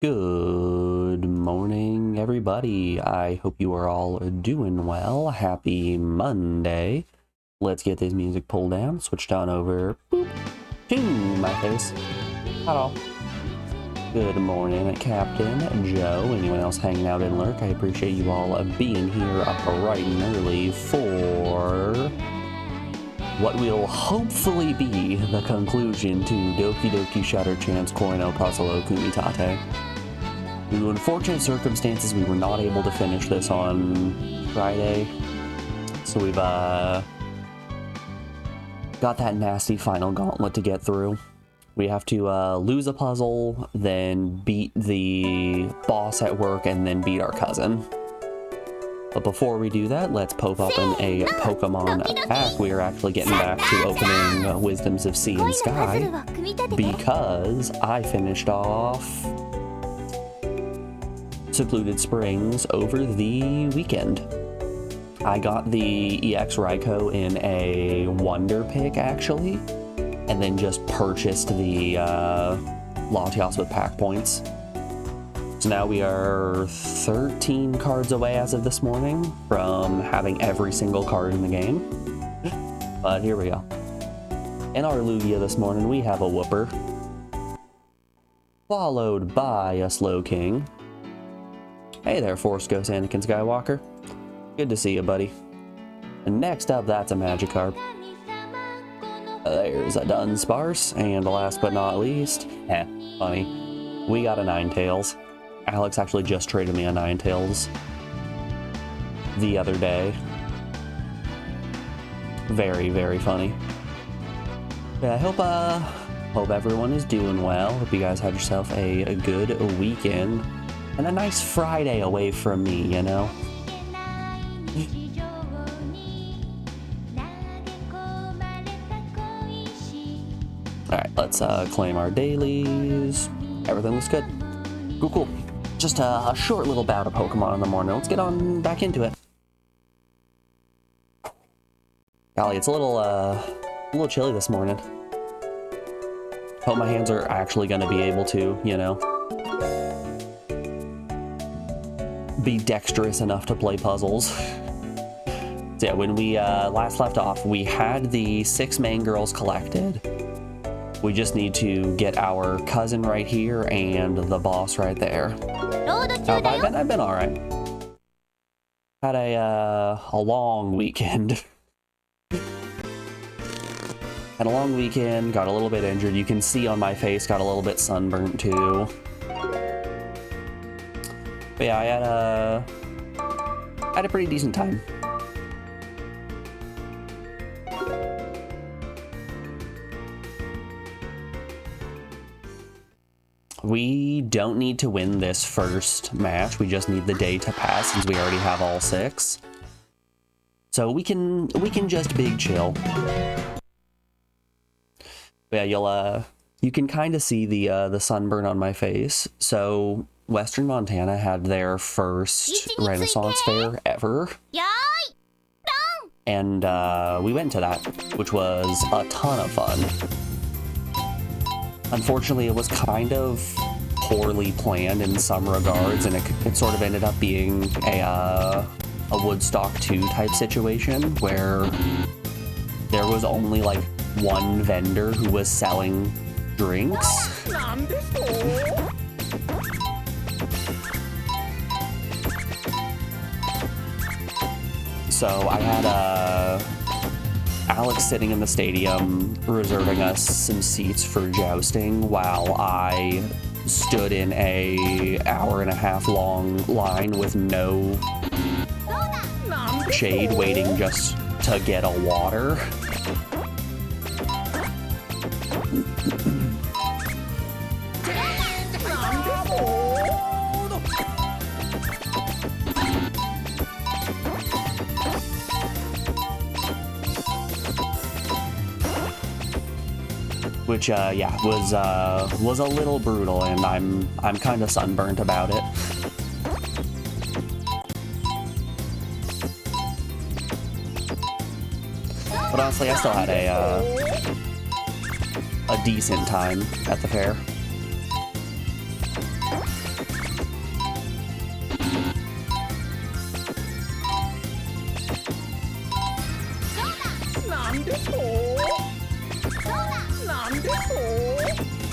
Good morning, everybody. I hope you are all doing well. Happy Monday. Let's get this music pulled down, switched on over to my face. Hello. Good morning, Captain Joe. Anyone else hanging out in Lurk? I appreciate you all being here up bright and early for what will hopefully be the conclusion to Doki Doki Shutter Chance Koino Puzzle Kumitate. Due to unfortunate circumstances, we were not able to finish this on Friday, so we've got that nasty final gauntlet to get through. We have to lose a puzzle, then beat the boss at work, and then beat our cousin. But before we do that, let's pop up a Pokemon pack. We are actually getting back to opening Wisdoms of Sea and Sky, because I finished off Secluded Springs over the weekend. I got the EX Raikou in a Wonder Pick, actually, and then just purchased the Latios with pack points. So now we are 13 cards away as of this morning from having every single card in the game. But here we go. In our Lugia this morning, we have a Whooper, followed by a Slowking. Hey there, Force Ghost Anakin Skywalker. Good to see you, buddy. And next up, that's a Magikarp. There's a Dunsparce, and last but not least, funny, we got a Ninetales. Alex actually just traded me a Ninetales the other day. Very, very funny. But I hope everyone is doing well. Hope you guys had yourself a good weekend and a nice Friday away from me, you know? Alright, let's claim our dailies. Everything looks good. Cool. Just a short little bout of Pokemon in the morning. Let's get on back into it. Golly, it's a little chilly this morning. Hope my hands are actually going to be able to, you know, be dexterous enough to play puzzles. So yeah, when we last left off, we had the 6 main girls collected. We just need to get our cousin right here and the boss right there. but I've been all right. Had a long weekend. Had a long weekend, got a little bit injured. You can see on my face, got a little bit sunburnt too. But yeah, I had a pretty decent time. We don't need to win this first match. We just need the day to pass since we already have all 6. So we can just big chill. But yeah, you can kind of see the sunburn on my face. So Western Montana had their first Renaissance Fair ever. And we went to that, which was a ton of fun. Unfortunately, it was kind of poorly planned in some regards, and it sort of ended up being a Woodstock 2 type situation where there was only like one vendor who was selling drinks. So I had Alex sitting in the stadium reserving us some seats for jousting while I stood in a hour-and-a-half long line with no shade waiting just to get a water. Which, yeah, was a little brutal, and I'm kind of sunburnt about it. But honestly, I still had a decent time at the fair.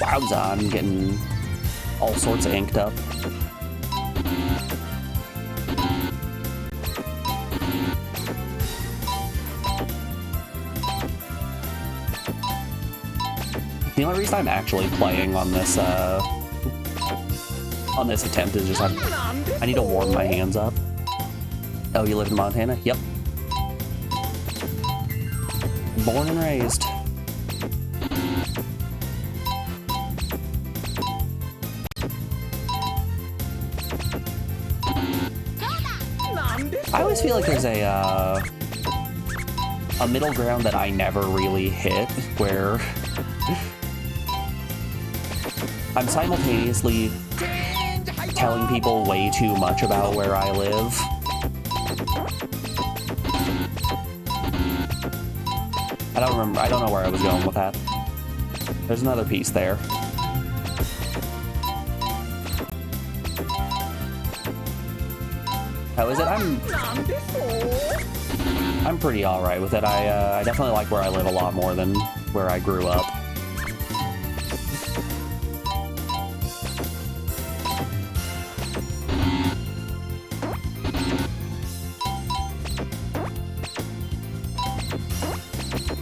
Wowza, I'm getting all sorts of inked up. The only reason I'm actually playing on this attempt is just I need to warm my hands up. Oh, you live in Montana? Yep. Born and raised. I always feel like there's a middle ground that I never really hit, where I'm simultaneously telling people way too much about where I live. I don't know where I was going with that. There's another piece there. How is it? I'm pretty alright with it. I definitely like where I live a lot more than where I grew up.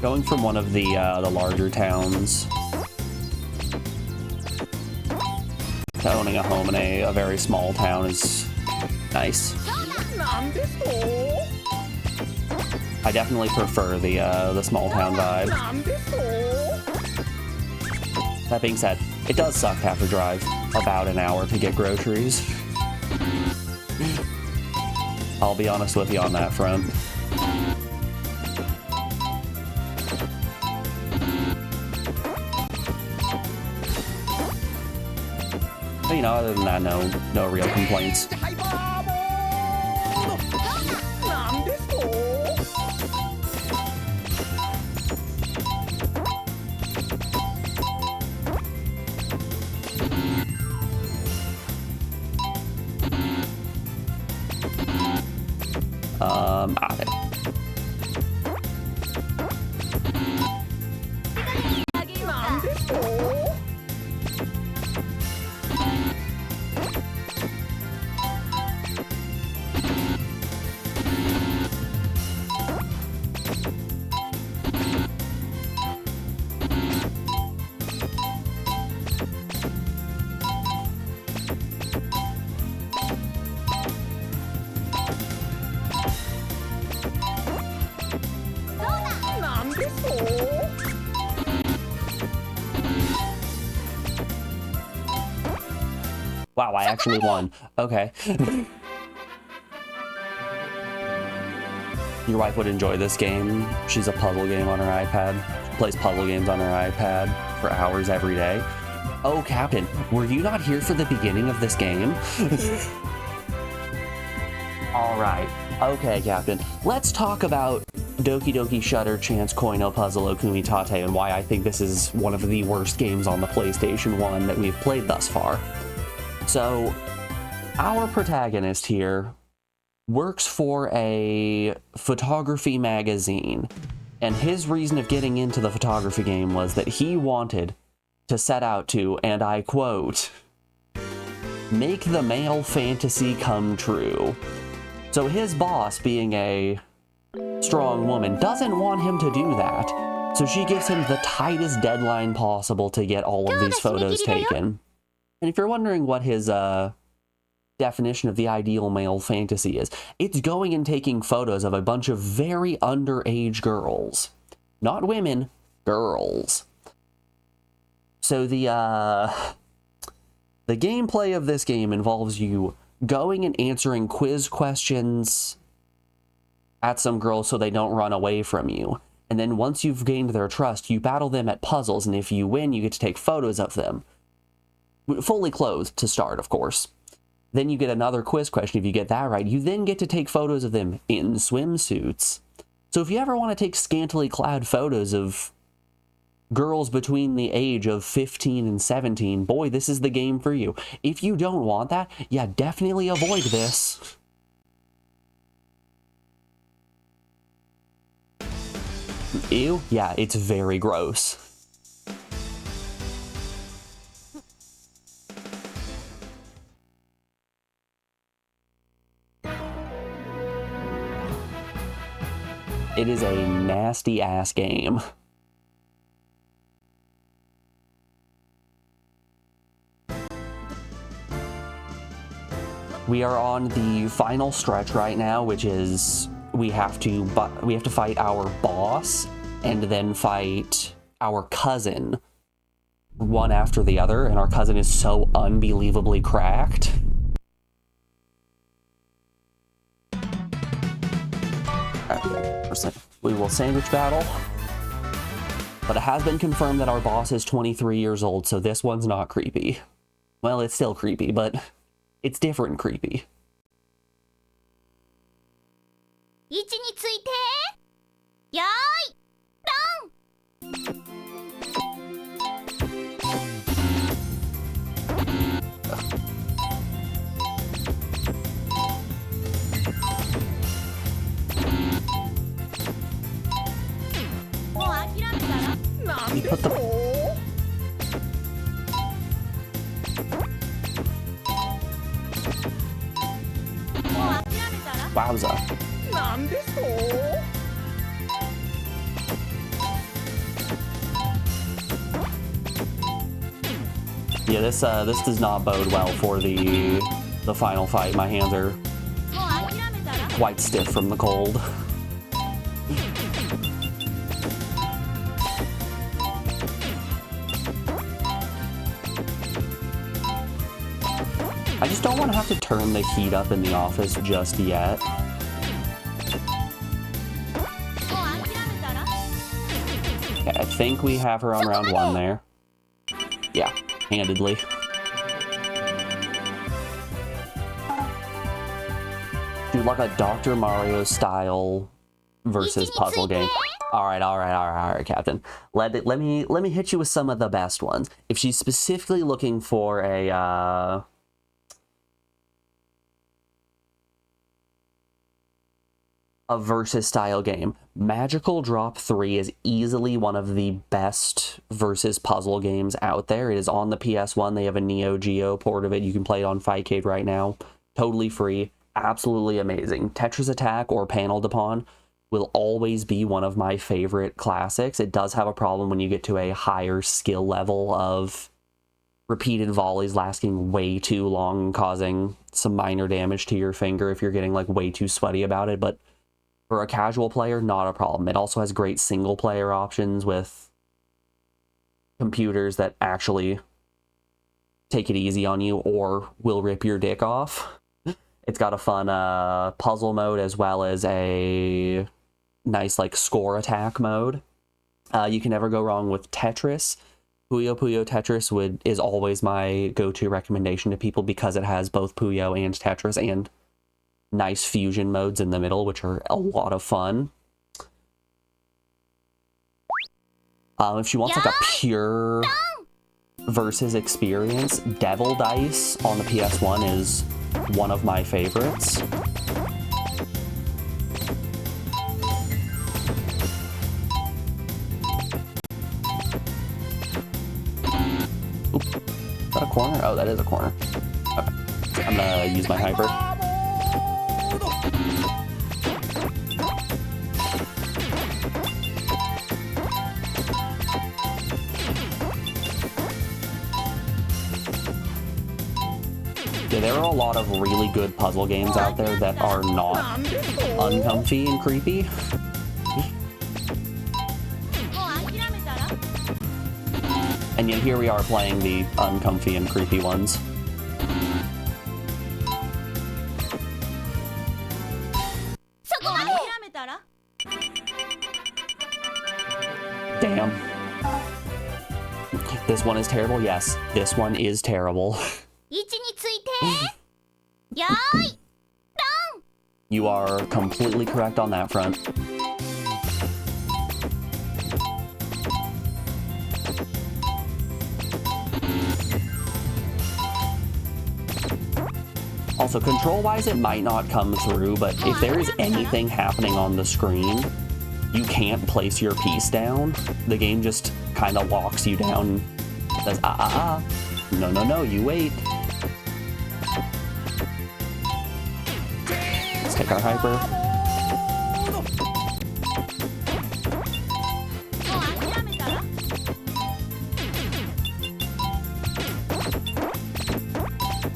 Going from one of the larger towns to owning a home in a very small town is nice. I definitely prefer the small town vibe. That being said, it does suck to have to drive about an hour to get groceries. I'll be honest with you on that front. But, you know, other than that, no real complaints. Ate. Wow, I actually won. Okay. Your wife would enjoy this game. She's a puzzle game on her iPad. She plays puzzle games on her iPad for hours every day. Oh, Captain, were you not here for the beginning of this game? All right. Okay, Captain. Let's talk about Doki Doki Shutter Chance Koino Puzzle o Kumitate and why I think this is one of the worst games on the PlayStation 1 that we've played thus far. So, our protagonist here works for a photography magazine, and his reason of getting into the photography game was that he wanted to set out to, and I quote, make the male fantasy come true. So his boss, being a strong woman, doesn't want him to do that, so she gives him the tightest deadline possible to get all of these photos taken. And if you're wondering what his definition of the ideal male fantasy is, it's going and taking photos of a bunch of very underage girls. Not women, girls. So the gameplay of this game involves you going and answering quiz questions at some girls so they don't run away from you. And then once you've gained their trust, you battle them at puzzles, and if you win, you get to take photos of them. Fully clothed to start, of course. Then you get another quiz question. If you get that right, you then get to take photos of them in swimsuits. So if you ever want to take scantily clad photos of girls between the age of 15 and 17, boy, this is the game for you. If you don't want that, yeah, definitely avoid this. Ew, yeah, it's very gross. It is a nasty-ass game. We are on the final stretch right now, which is we have to fight our boss and then fight our cousin, one after the other, and our cousin is so unbelievably cracked. We will sandwich battle, but it has been confirmed that our boss is 23 years old, so this one's not creepy. Well, it's still creepy, but it's different creepy. 位置についてよーいドン Put the... Wowza. Yeah, this does not bode well for the final fight. My hands are quite stiff from the cold. I just don't want to have to turn the heat up in the office just yet. Okay, I think we have her on round one there. Yeah, handedly. Do like a Dr. Mario style versus puzzle game. All right, Captain. Let me hit you with some of the best ones. If she's specifically looking for a versus style game, Magical Drop 3 is easily one of the best versus puzzle games out there. It is on the PS1. They have a Neo Geo port of it. You can play it on Fightcade right now. Totally free. Absolutely amazing. Tetris Attack or Panel Upon will always be one of my favorite classics. It does have a problem when you get to a higher skill level of repeated volleys lasting way too long, causing some minor damage to your finger if you're getting like way too sweaty about it, but For a casual player, not a problem. It also has great single player options with computers that actually take it easy on you or will rip your dick off. It's got a fun puzzle mode as well as a nice like score attack mode. You can never go wrong with Tetris. Puyo Puyo Tetris is always my go-to recommendation to people because it has both Puyo and Tetris and nice fusion modes in the middle, which are a lot of fun. If she wants like a pure versus experience, Devil Dice on the PS1 is one of my favorites. Oop. Is that a corner? Oh, that is a corner. Okay. I'm gonna use my hyper. Yeah, there are a lot of really good puzzle games out there that are not uncomfy and creepy. And yet here we are playing the uncomfy and creepy ones. Damn. This one is terrible? Yes, this one is terrible. You are completely correct on that front. Also, control-wise, it might not come through, but if there is anything happening on the screen, you can't place your piece down. The game just kind of locks you down. It says, No, no, no, you wait. Let's take our hyper.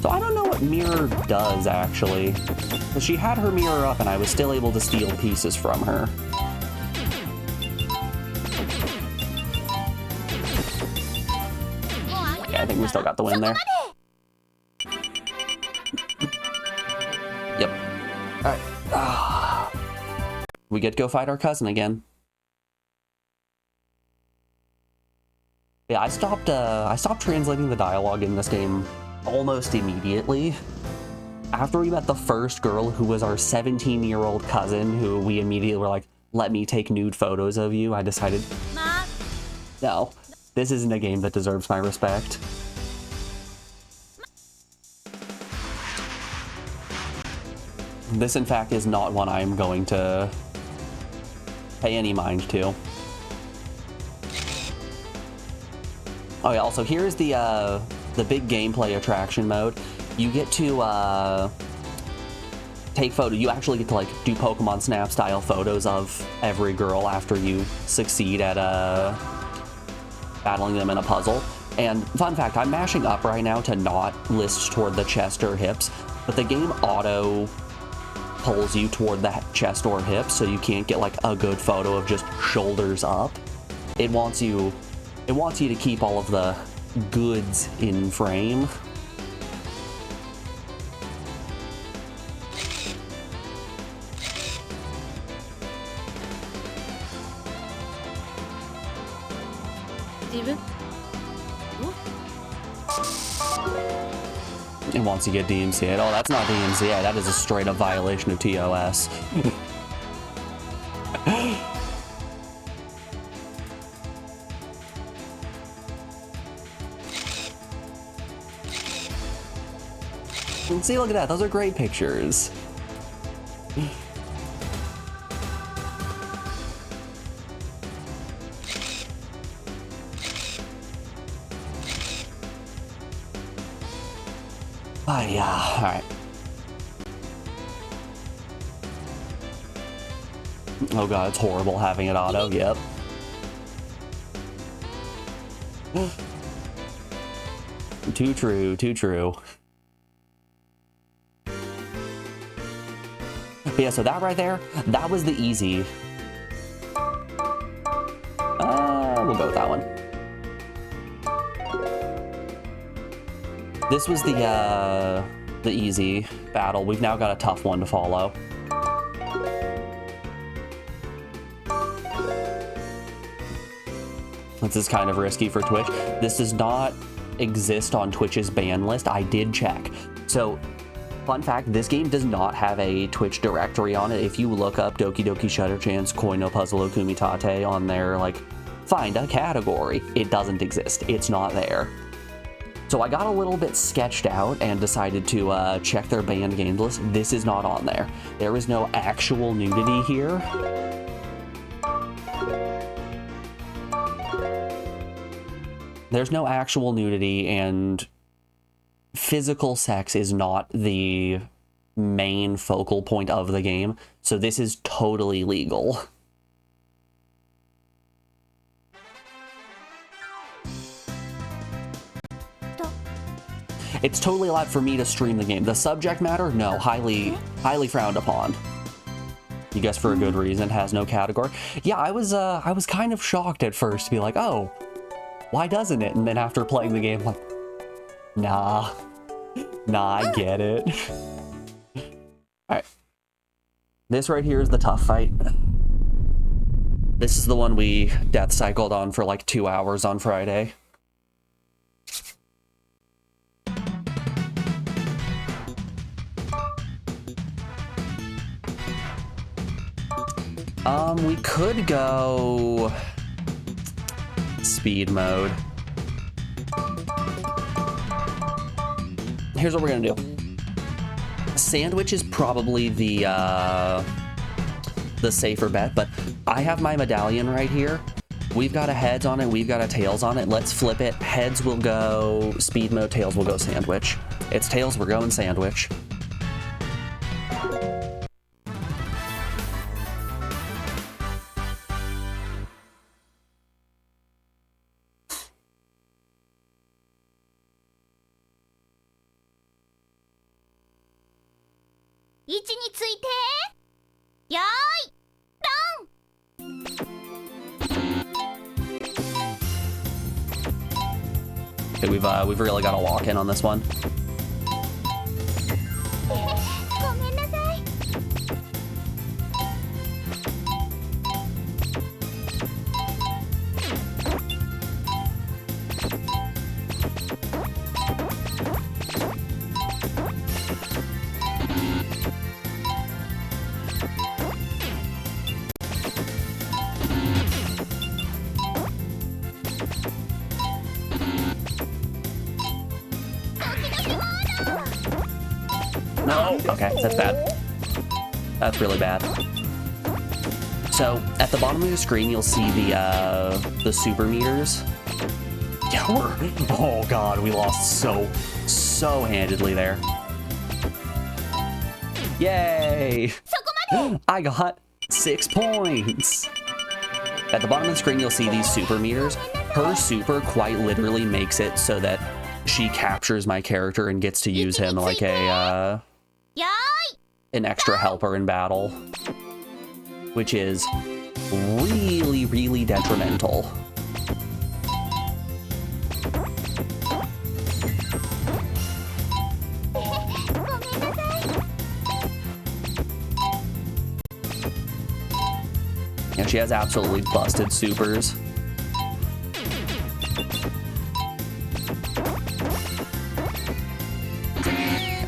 So I don't know what mirror does, actually. Because she had her mirror up and I was still able to steal pieces from her. Yeah, I think we still got the win there. Yep. Alright. We get to go fight our cousin again. Yeah, I stopped translating the dialogue in this game almost immediately. After we met the first girl who was our 17-year-old cousin, who we immediately were like, let me take nude photos of you, I decided, no, this isn't a game that deserves my respect. This, in fact, is not one I'm going to pay any mind to. Oh yeah, also here's the big gameplay attraction mode. You get to take photo. You actually get to like do Pokemon Snap style photos of every girl after you succeed at battling them in a puzzle. And fun fact, I'm mashing up right now to not list toward the chest or hips, but the game auto pulls you toward the chest or hips, so you can't get like a good photo of just shoulders up. It wants you to keep all of the goods in frame. It wants to get DMCA'd. Oh, that's not DMCA. That is a straight up violation of TOS. And see, look at that. Those are great pictures. Oh, yeah. All right. Oh god, it's horrible having it auto. Yep. Too true, too true. But yeah, so that right there, that was the easy. We'll go with that one. This was the easy battle. We've now got a tough one to follow. This is kind of risky for Twitch. This does not exist on Twitch's ban list. I did check. So, fun fact, this game does not have a Twitch directory on it. If you look up Doki Doki Shutter Chance Koi no Puzzle Kumitate on there, like, find a category, it doesn't exist. It's not there. So I got a little bit sketched out and decided to check their banned games list. This is not on there. There is no actual nudity here. There's no actual nudity, and physical sex is not the main focal point of the game, so this is totally legal. It's totally allowed for me to stream the game. The subject matter, no, highly frowned upon. You guess for a good reason, has no category. Yeah, I was kind of shocked at first to be like, oh, why doesn't it? And then after playing the game, like, nah, I get it. Alright. This right here is the tough fight. This is the one we death cycled on for like 2 hours on Friday. We could go speed mode. Here's what we're gonna do. Sandwich is probably the safer bet, but I have my medallion right here. We've got a heads on it, we've got a tails on it. Let's flip it. Heads will go speed mode, tails will go sandwich. It's tails, we're going sandwich. Okay, we've really got to lock in on this one. No, okay, that's bad. That's really bad. So at the bottom of the screen, you'll see the super meters. Yeah, oh god, we lost so handedly there. Yay! I got 6 points. At the bottom of the screen, you'll see these super meters. Her super quite literally makes it so that she captures my character and gets to use him like an extra helper in battle, which is really detrimental. Yeah, she has absolutely busted supers.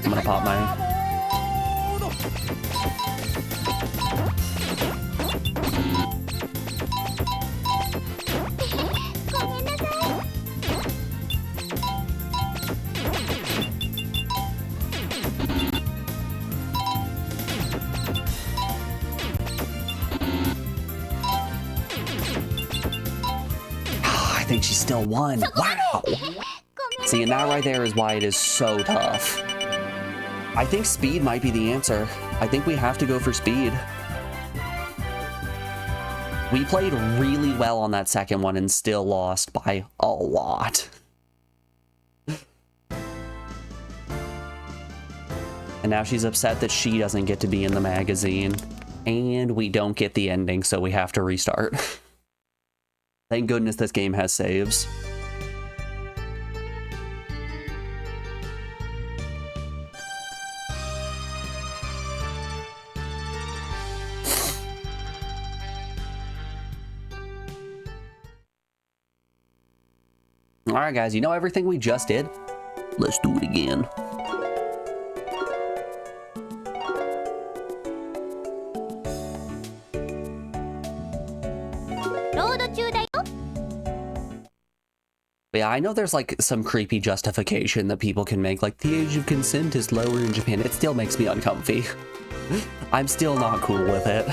I'm gonna pop my... I think she still won. Wow! See, and that right there is why it is so tough. I think speed might be the answer. I think we have to go for speed. We played really well on that second one and still lost by a lot. And now she's upset that she doesn't get to be in the magazine. And we don't get the ending, so we have to restart. Thank goodness this game has saves. Alright guys, you know everything we just did? Let's do it again. But yeah, I know there's like some creepy justification that people can make, like the age of consent is lower in Japan. It still makes me uncomfy. I'm still not cool with it.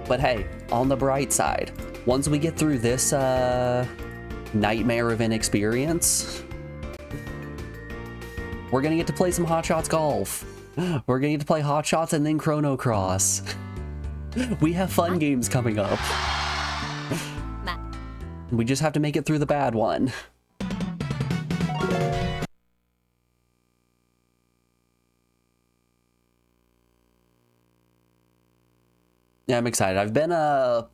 But hey, on the bright side, once we get through this nightmare of an experience, we're gonna get to play some Hot Shots golf. We're gonna get to play Hot Shots and then Chrono Cross. We have fun games coming up. We just have to make it through the bad one. Yeah, I'm excited. I've been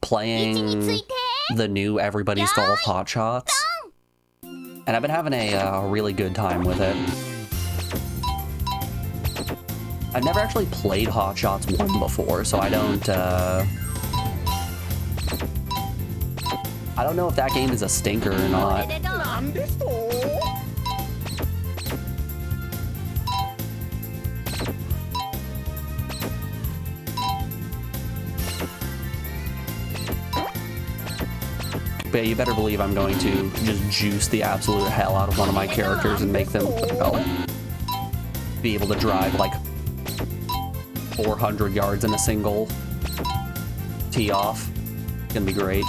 playing the new Everybody's Golf Hot Shots, and I've been having a really good time with it. I've never actually played Hot Shots 1 before, so I don't know if that game is a stinker or not. But you better believe I'm going to just juice the absolute hell out of one of my characters and make them, well, be able to drive like 400 yards in a single tee off. It's gonna be great.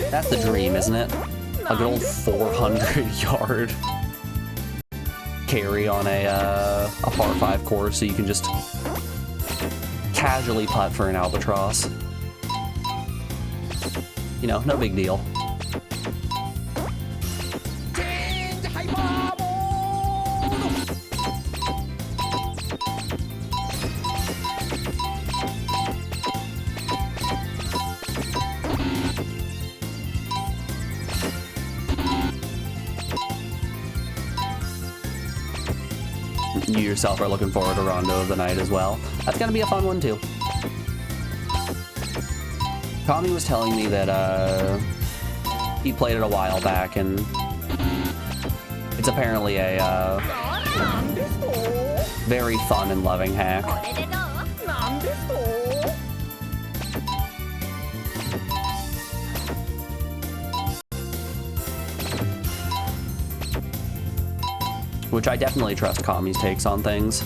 That's the dream, isn't it? A good old 400-yard carry on a par 5 course, so you can just casually putt for an albatross. You know, no big deal. You yourself are looking forward to Rondo of the Night as well. That's gonna be a fun one too. Tommy was telling me that he played it a while back, and it's apparently a very fun and loving hack. Which I definitely trust Kami's takes on things.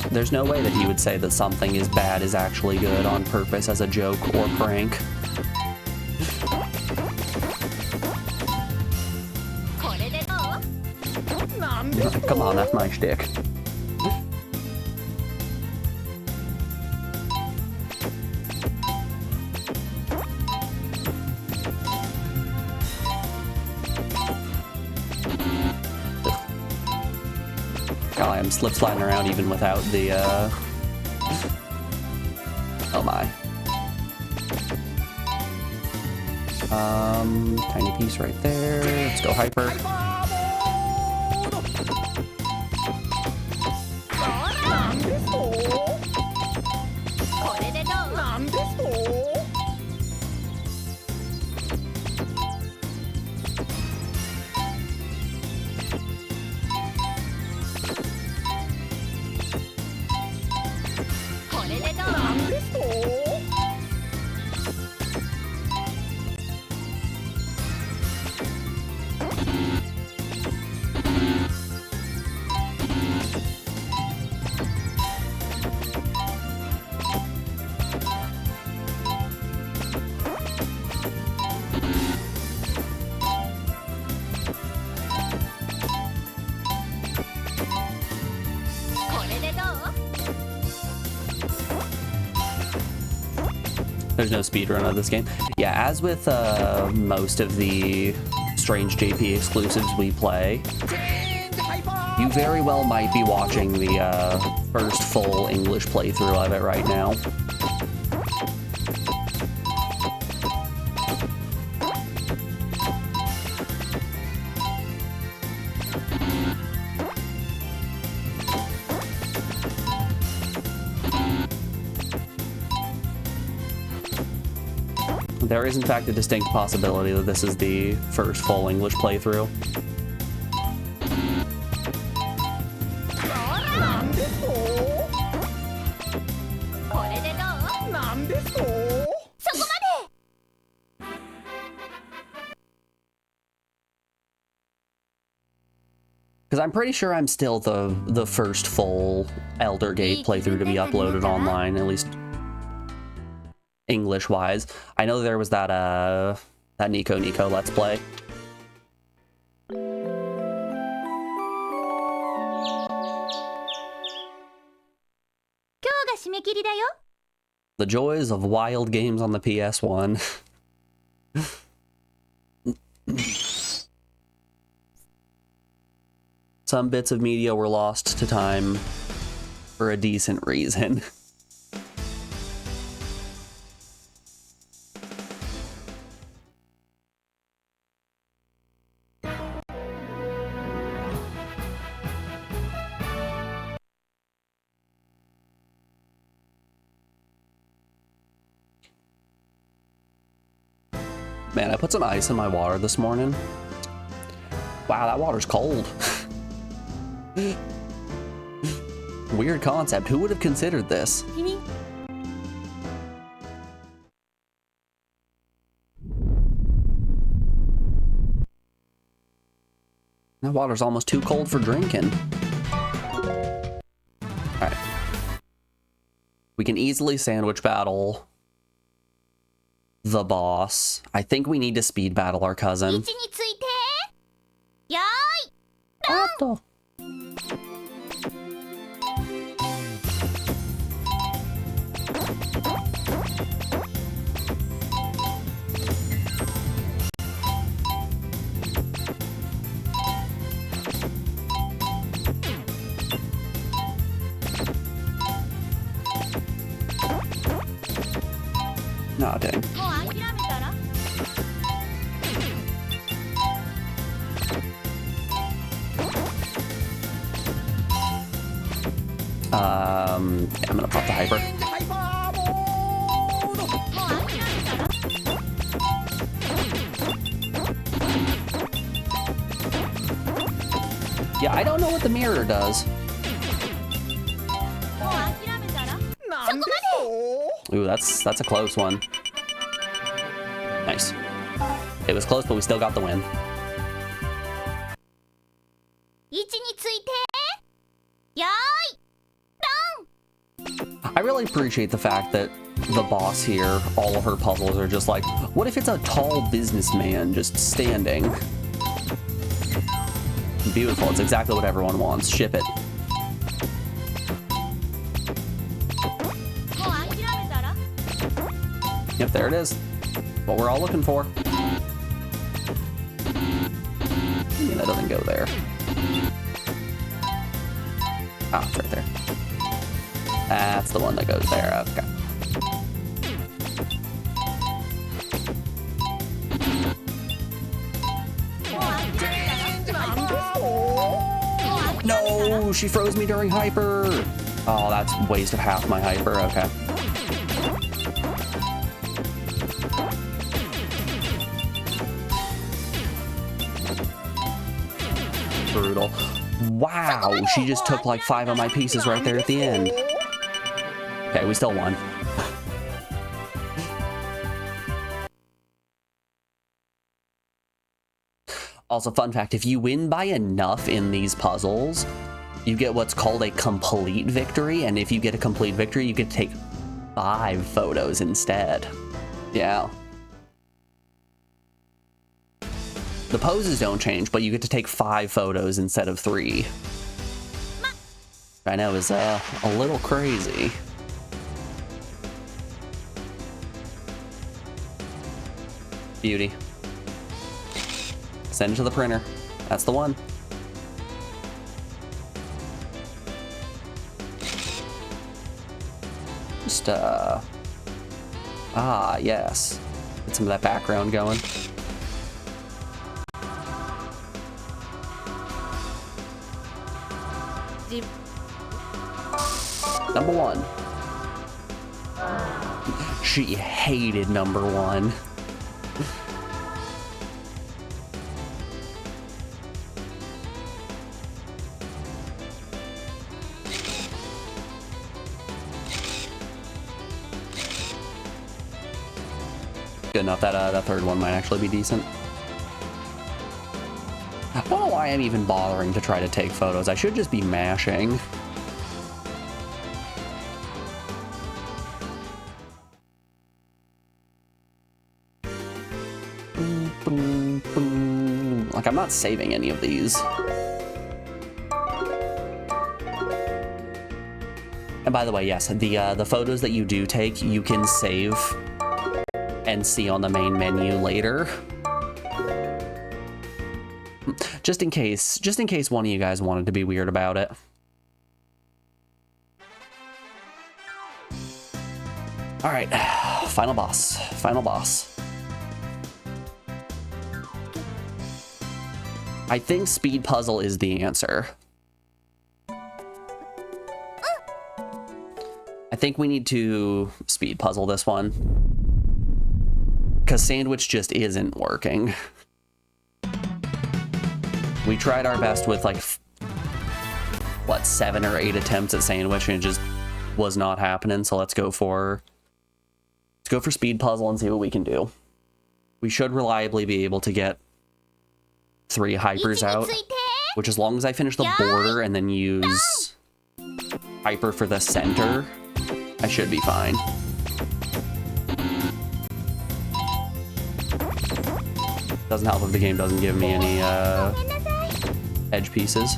There's no way that he would say that something is bad is actually good on purpose as a joke or prank. Come on, that's my shtick. Golly, I'm slip sliding around even without the oh my. Tiny piece right there. Let's go hyper. There's no speedrun of this game. Yeah, as with most of the Strange JP exclusives we play, you very well might be watching the first full English playthrough of it right now. There is, in fact, a distinct possibility that this is the first full English playthrough. Because I'm pretty sure I'm still the first full Elder Gate playthrough to be uploaded online, at least English-wise. I know there was that Nico Let's Play. The joys of wild games on the PS1. Some bits of media were lost to time for a decent reason. Man, I put some ice in my water this morning. Wow, that water's cold. Weird concept. Who would have considered this? That water's almost too cold for drinking. Alright. We can easily sandwich battle the boss. I think we need to speed battle our cousin. Nah, dang. Yeah, I'm gonna pop the hyper. Yeah, I don't know what the mirror does. Ooh, that's a close one. Nice. It was close, but we still got the win. I really appreciate the fact that the boss here, all of her puzzles are just like, what if it's a tall businessman just standing? Beautiful. It's exactly what everyone wants. Ship it. Yep, there it is. What we're all looking for. Yeah, that doesn't go there. Ah, it's right there. That's the one that goes there. Okay. No, she froze me during hyper. Oh, that's a waste of half my hyper. Okay. Brutal. Wow, she just took like 5 of my pieces right there at the end. Okay, we still won. Also, fun fact, if you win by enough in these puzzles, you get what's called a complete victory, and if you get a complete victory, you get to take 5 photos instead. Yeah. The poses don't change, but you get to take 5 photos instead of 3. I know, is a little crazy. Beauty. Send it to the printer. That's the one. Just, ah, yes. Get some of that background going. Number one. She hated number one. Good enough that that third one might actually be decent. I don't know why I'm even bothering to try to take photos. I should just be mashing. Like, I'm not saving any of these. And by the way, yes, the photos that you do take, you can save and see on the main menu later. Just in case one of you guys wanted to be weird about it. All right, final boss, final boss. I think speed puzzle is the answer. I think we need to speed puzzle this one, because sandwich just isn't working. We tried our best with like, what, 7 or 8 attempts at sandwich, and it just was not happening. So let's go for speed puzzle and see what we can do. We should reliably be able to get 3 hypers out, which, as long as I finish the border and then use hyper for the center, I should be fine. Doesn't help if the game doesn't give me any edge pieces.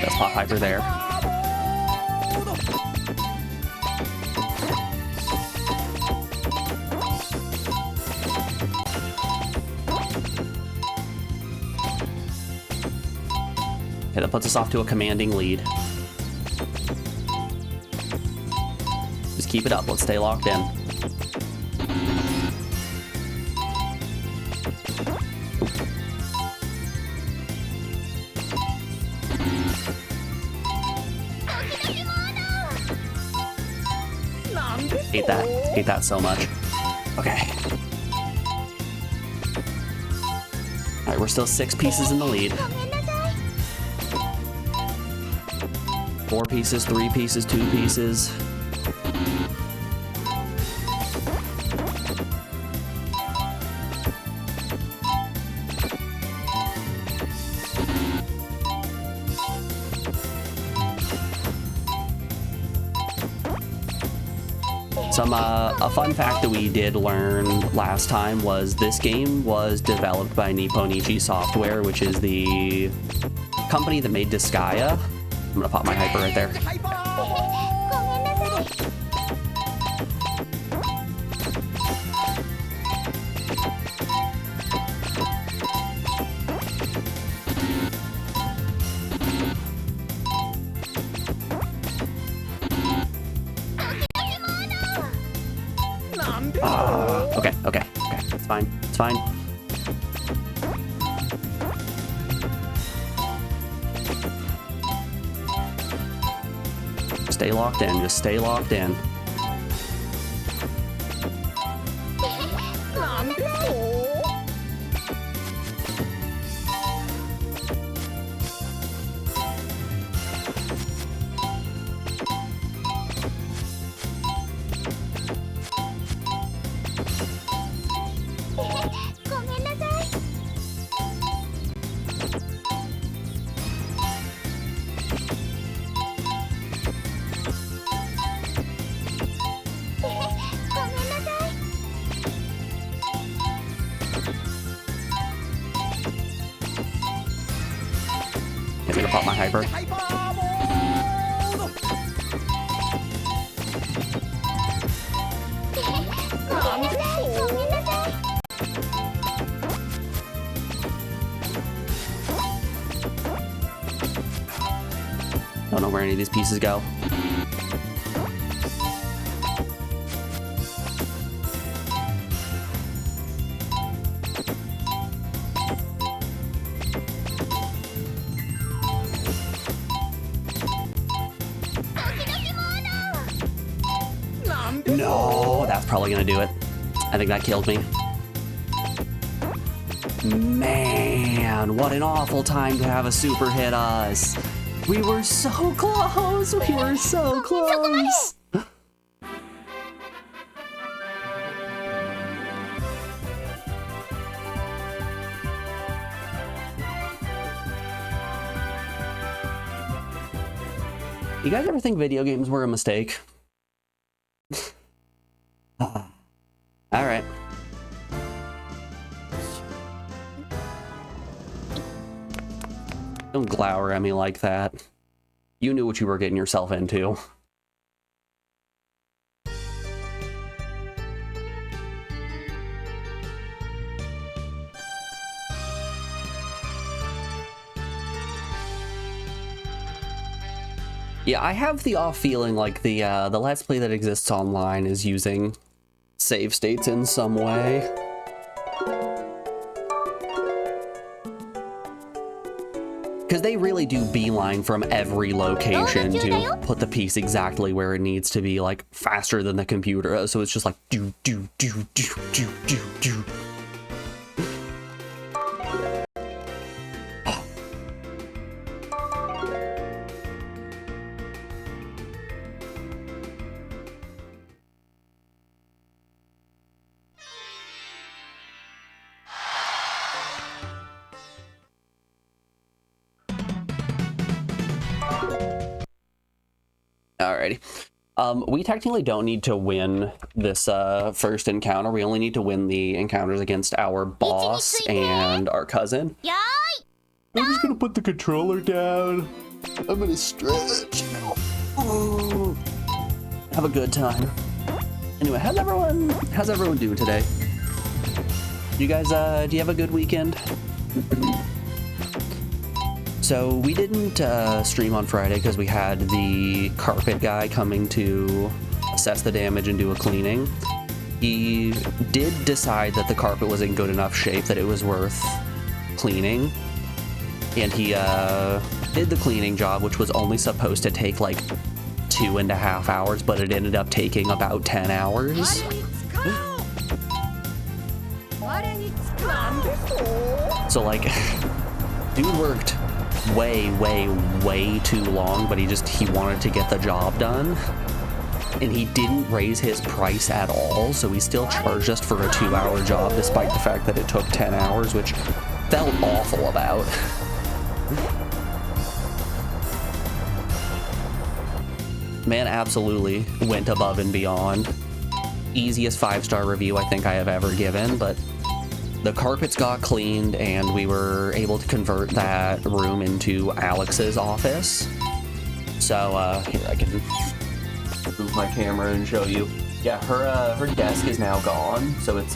That's pop hyper there. Okay, that puts us off to a commanding lead. Just keep it up. Let's stay locked in. Hate that so much. Okay. All right, we're still 6 pieces in the lead. 4 pieces, 3 pieces, 2 pieces. A fun fact that we did learn last time was this game was developed by Nipponichi Software, which is the company that made Disgaea. I'm gonna pop my hyper right there. Okay. It's fine. It's fine. Stay locked in. Just stay locked in. have popped my hyper. Don't know where any of these pieces go. No, that's probably gonna do it. I think that killed me. Man, what an awful time to have a super hit us. We were so close. We were so close. You guys ever think video games were a mistake? All right. Don't glower at me like that. You knew what you were getting yourself into. Yeah, I have the off feeling like the Let's Play that exists online is using save states in some way. Because they really do beeline from every location to put the piece exactly where it needs to be, like, faster than the computer. So it's just like, do, do, do, do, do, do, do. Alrighty. We technically don't need to win this first encounter. We only need to win the encounters against our boss and our cousin. I'm just gonna put the controller down. I'm gonna stretch. Oh. Have a good time. Anyway, how's everyone doing today? You guys, do you have a good weekend? So we didn't stream on Friday because we had the carpet guy coming to assess the damage and do a cleaning. He did decide that the carpet was in good enough shape that it was worth cleaning. And he did the cleaning job, which was only supposed to take like 2.5 hours, but it ended up taking about 10 hours. So like, dude worked way too long, but he wanted to get the job done, and he didn't raise his price at all, so he still charged us for a 2-hour job despite the fact that it took 10 hours, which felt awful about. Man absolutely went above and beyond. Easiest 5-star review I think I have ever given, but the carpets got cleaned and we were able to convert that room into Alex's office. So here, I can move my camera and show you. Yeah, her desk is now gone, so it's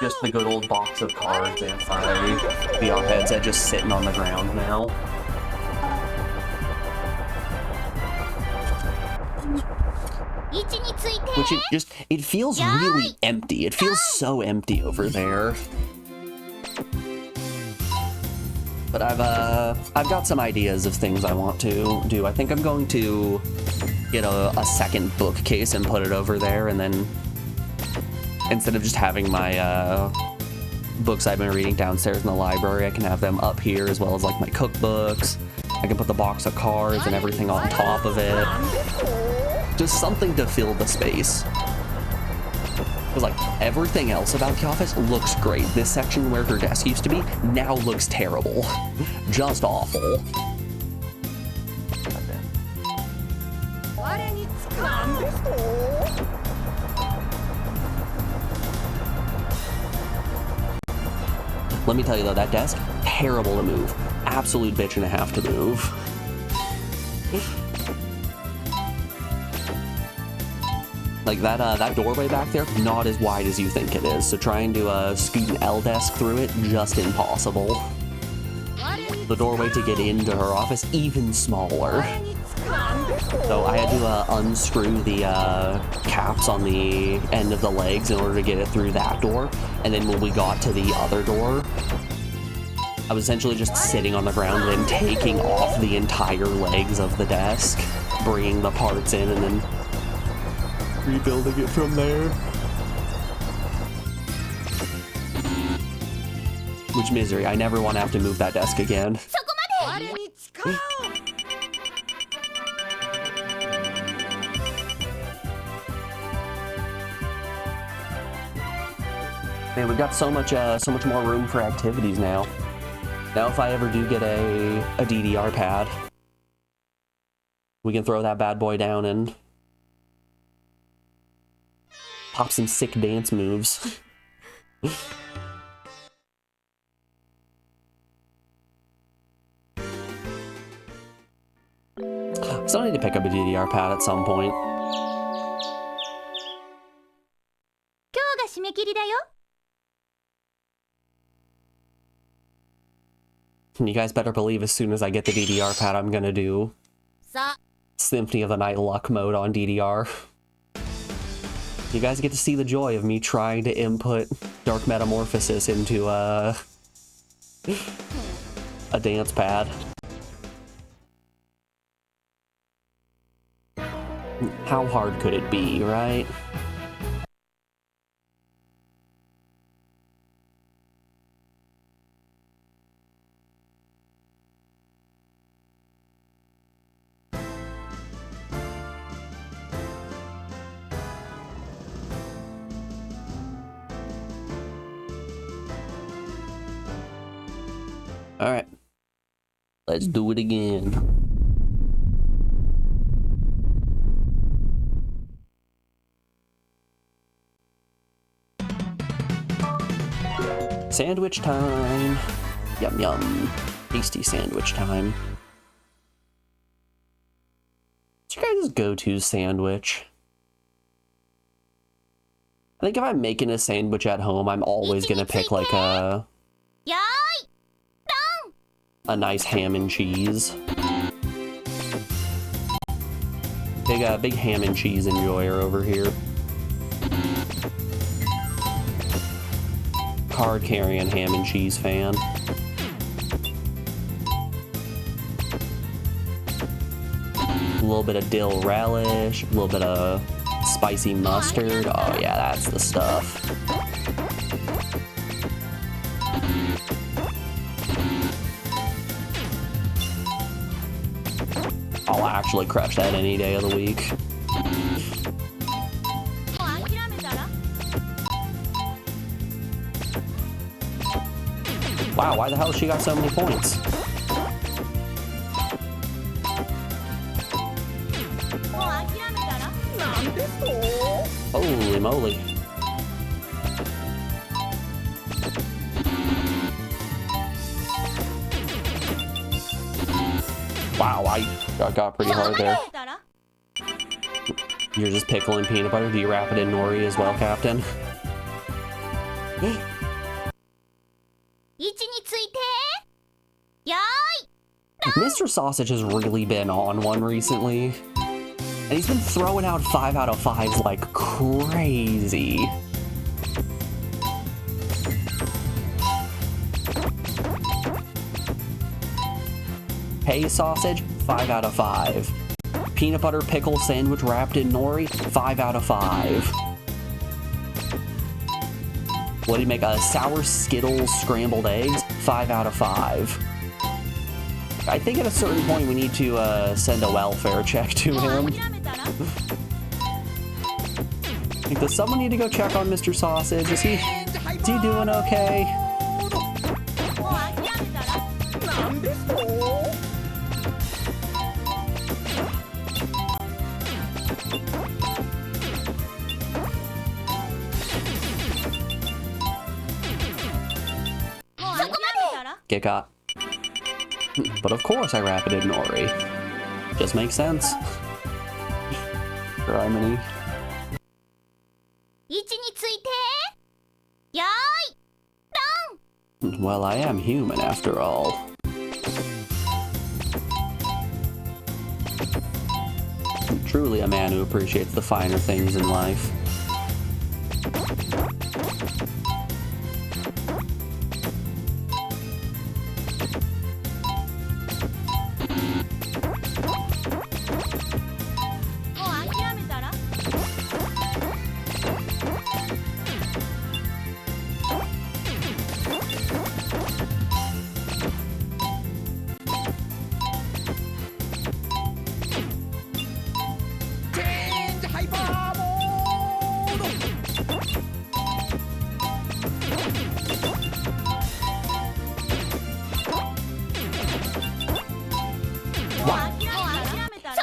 just the good old box of cards and the heads that just sitting on the ground now. Which it feels really empty. It feels so empty over there. But I've got some ideas of things I want to do. I think I'm going to get a second bookcase and put it over there, and then instead of just having my books I've been reading downstairs in the library, I can have them up here, as well as like my cookbooks. I can put the box of cards and everything on top of it. Just something to fill the space. Because like everything else about the office looks great. This section where her desk used to be now looks terrible. Just awful. Let me tell you though, that desk, terrible to move. absolute bitch and a half to move. Like that doorway back there, not as wide as you think it is. So trying to scoot an L desk through it, just impossible. The doorway to get into her office, even smaller. So I had to unscrew the caps on the end of the legs in order to get it through that door. And then when we got to the other door, I was essentially just sitting on the ground and then taking off the entire legs of the desk, bringing the parts in, and then rebuilding it from there. Which misery, I never want to have to move that desk again. Man, we've got so much more room for activities now. Now if I ever do get a DDR pad, we can throw that bad boy down and pop some sick dance moves. I still need to pick up a DDR pad at some point. You guys better believe as soon as I get the DDR pad, I'm gonna do Symphony of the Night luck mode on DDR. You guys get to see the joy of me trying to input Dark Metamorphosis into a dance pad. How hard could it be, right? All right, let's do it again. Sandwich time. Yum yum. Tasty sandwich time. What's your guys' go-to sandwich? I think if I'm making a sandwich at home, I'm always gonna pick like a nice ham and cheese. Big ham and cheese enjoyer over here. Card carrying ham and cheese fan. A little bit of dill relish, a little bit of spicy mustard. Oh yeah, that's the stuff. I'll actually crush that any day of the week. Wow, why the hell she got so many points? Holy moly. Wow, I got pretty hard there. You're just pickling peanut butter? Do you wrap it in nori as well, Captain? Mr. Sausage has really been on one recently. And he's been throwing out 5 out of 5s like crazy. Hey Sausage, 5 out of 5. Peanut butter pickle sandwich wrapped in nori, 5 out of 5. What do you make? Sour Skittles scrambled eggs, 5 out of 5. I think at a certain point we need to send a welfare check to him. Does someone need to go check on Mr. Sausage? Is he doing okay? Get got. But of course I wrap it in nori. Just makes sense. Harmony. 位置についてよーい Well, I am human after all. Truly a man who appreciates the finer things in life.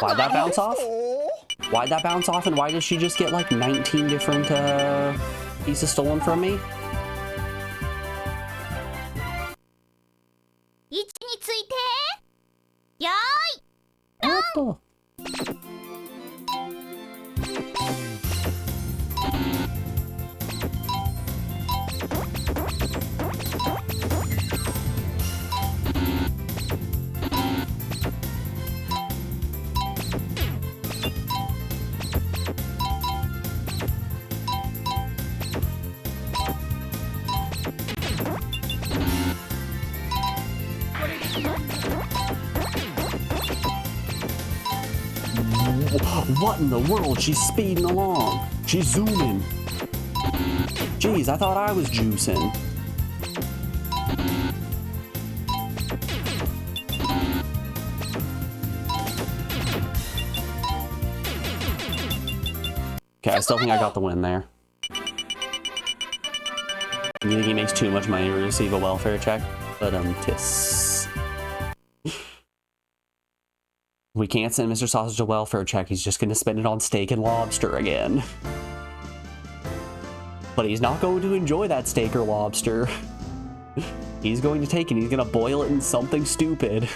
Why'd that bounce off? Why'd that bounce off, and why did she just get like 19 different pieces stolen from me? 位置についてよーい What the? What in the world? She's speeding along. She's zooming. Jeez, I thought I was juicing. Okay, I still think I got the win there. You think he makes too much money to receive a welfare check? But tis. We can't send Mr. Sausage a welfare check. He's just going to spend it on steak and lobster again. But he's not going to enjoy that steak or lobster. He's going to take it and he's going to boil it in something stupid.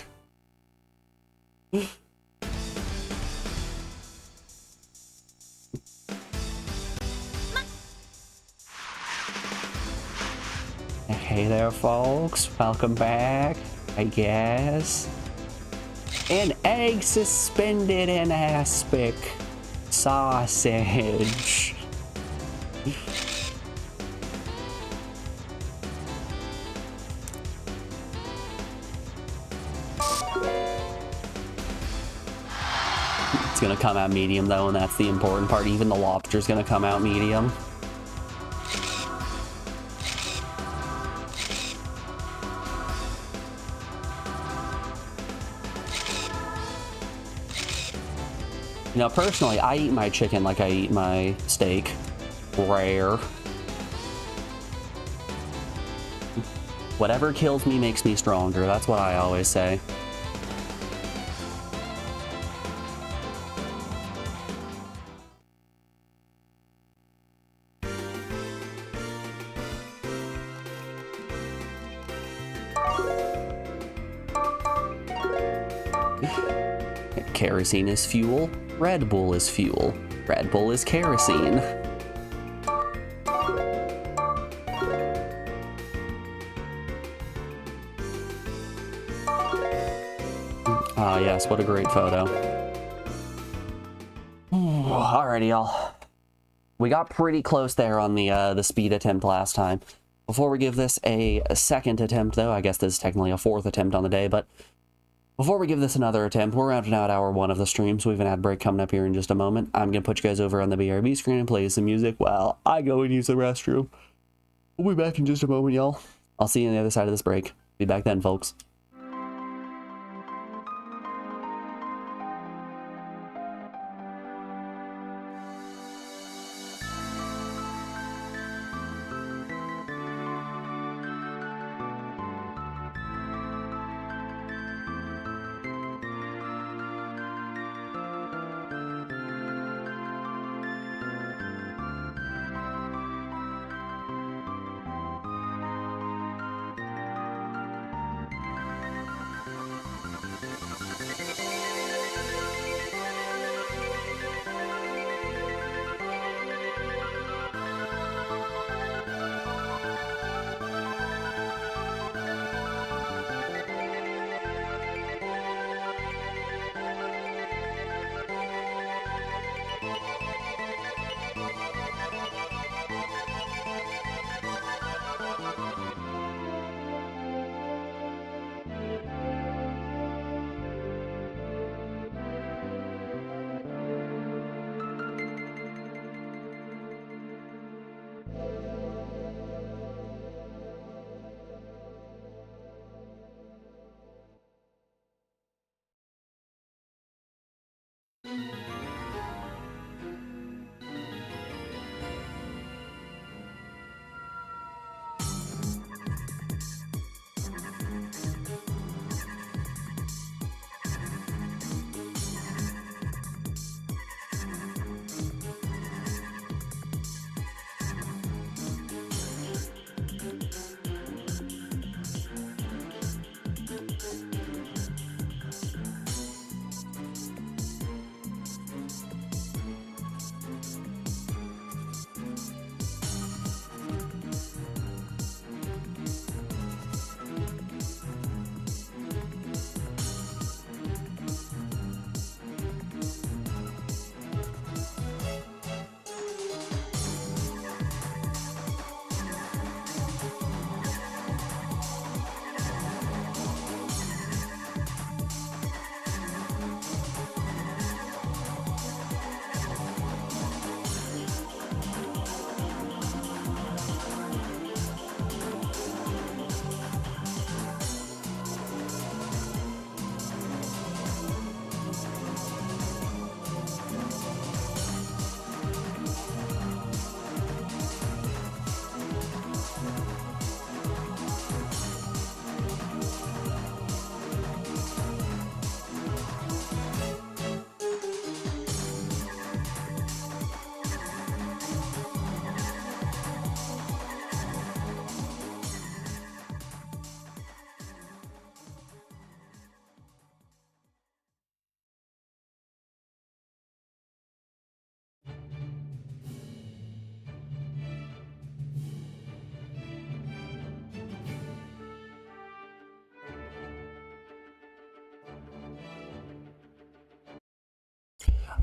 Hey there, folks. Welcome back, I guess. An egg suspended in aspic sausage. It's gonna come out medium though, and that's the important part. Even the lobster's gonna come out medium. You know, personally, I eat my chicken like I eat my steak. Rare. Whatever kills me makes me stronger. That's what I always say. Kerosene is fuel. Red Bull is fuel. Red Bull is kerosene. Ah, yes, what a great photo. Alrighty, y'all. We got pretty close there on the speed attempt last time. Before we give this a second attempt, though, I guess this is technically a fourth attempt on the day, but before we give this another attempt, we're rounding out hour 1 of the stream, so we have an ad break coming up here in just a moment. I'm going to put you guys over on the BRB screen and play some music while I go and use the restroom. We'll be back in just a moment, y'all. I'll see you on the other side of this break. Be back then, folks.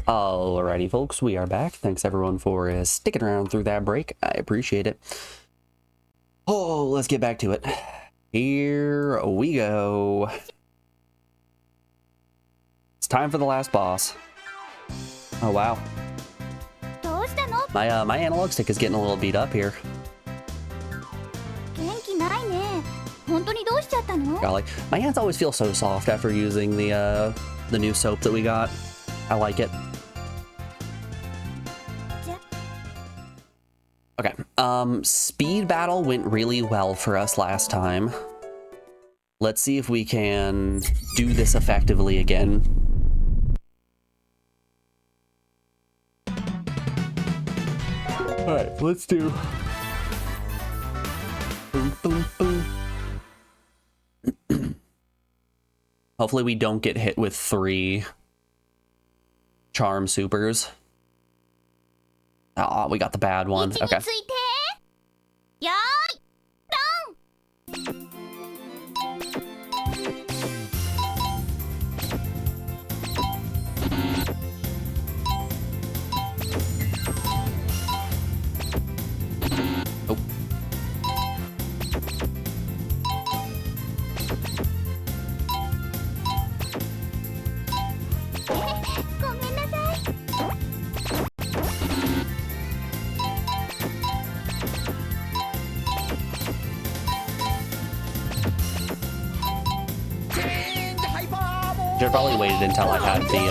Alrighty, folks, we are back. Thanks everyone for sticking around through that break. I appreciate it. Oh, let's get back to it. Here we go. It's time for the last boss. Oh wow. どうしたの? My analog stick is getting a little beat up here. 元気ないね。本当にどうしちゃったの? Golly, my hands always feel so soft after using the new soap that we got. I like it. Okay, speed battle went really well for us last time. Let's see if we can do this effectively again. Alright, let's do... Boom, boom, boom. Hopefully we don't get hit with 3 charm supers. Oh, we got the bad one. Okay. Oh. Should have probably waited until I had the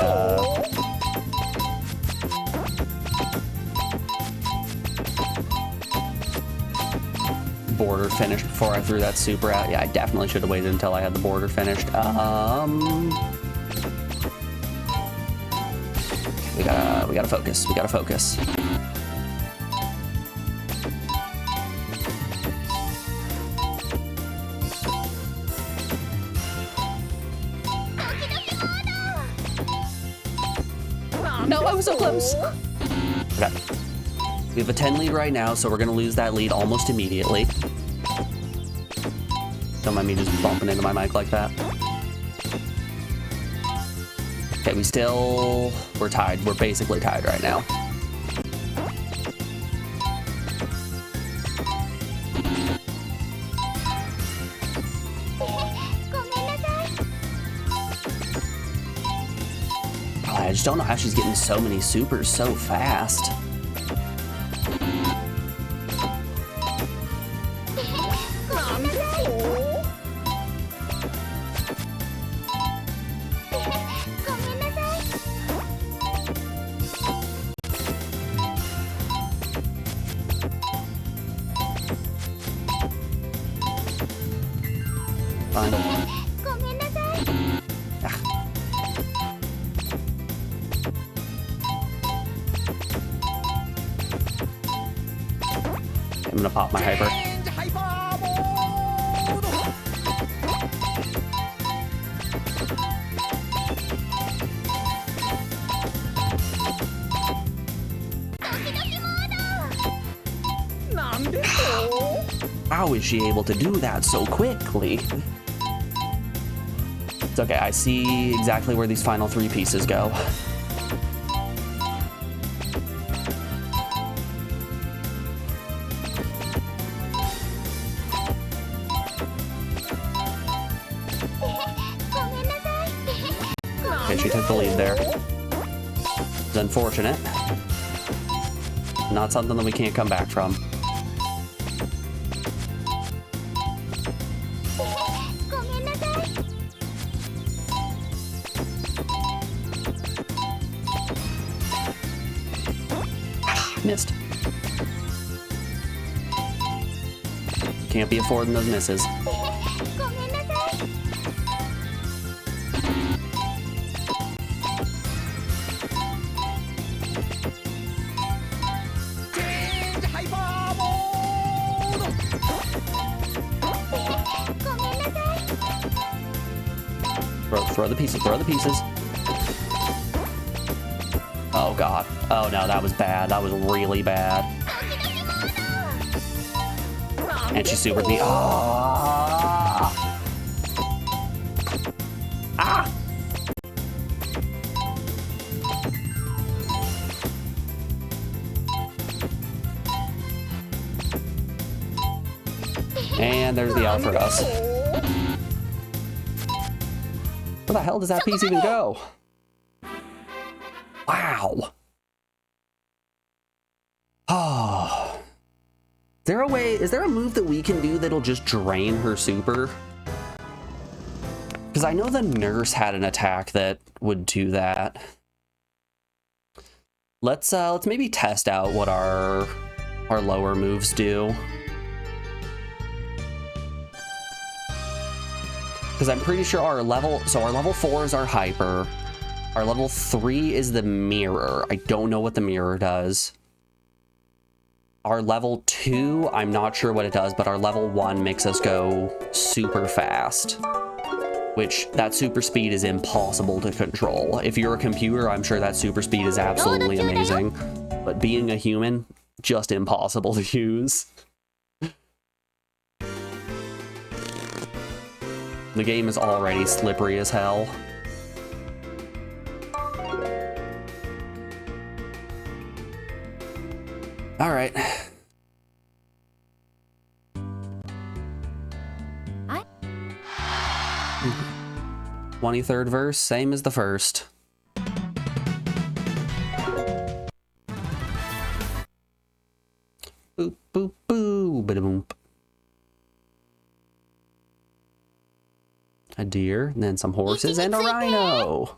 border finished before I threw that super out. Yeah, I definitely should have waited until I had the border finished. We gotta focus. We gotta focus. No, I was so close. Okay. We have a 10 lead right now, so we're gonna lose that lead almost immediately. Don't mind me just bumping into my mic like that. Okay, we're tied. We're basically tied right now. I just don't know how she's getting so many supers so fast. Fine. ごめんなさい。 I'm gonna pop my hyper. How is she able to do that so quickly? It's okay, I see exactly where these final 3 pieces go. Okay, she took the lead there. It's unfortunate. Not something that we can't come back from. Missed. Can't be affording those misses. Throw the pieces, throw the pieces. Oh god. Oh no, that was bad. That was really bad. And she supered me. Ah! Ah! And there's the L for us. Where the hell does that piece even go? Wow. Oh. Is there a move that we can do that'll just drain her super? Because I know the nurse had an attack that would do that. Let's maybe test out what our lower moves do. Because I'm pretty sure our level 4 is our hyper. Our level 3 is the mirror. I don't know what the mirror does. Our level 2, I'm not sure what it does, but our level 1 makes us go super fast. Which, that super speed is impossible to control. If you're a computer, I'm sure that super speed is absolutely amazing. But being a human, just impossible to use. The game is already slippery as hell. All right. 23rd verse, same as the first. Boop, boop, boo, ba-da-boom. A deer, and then some horses, and a rhino.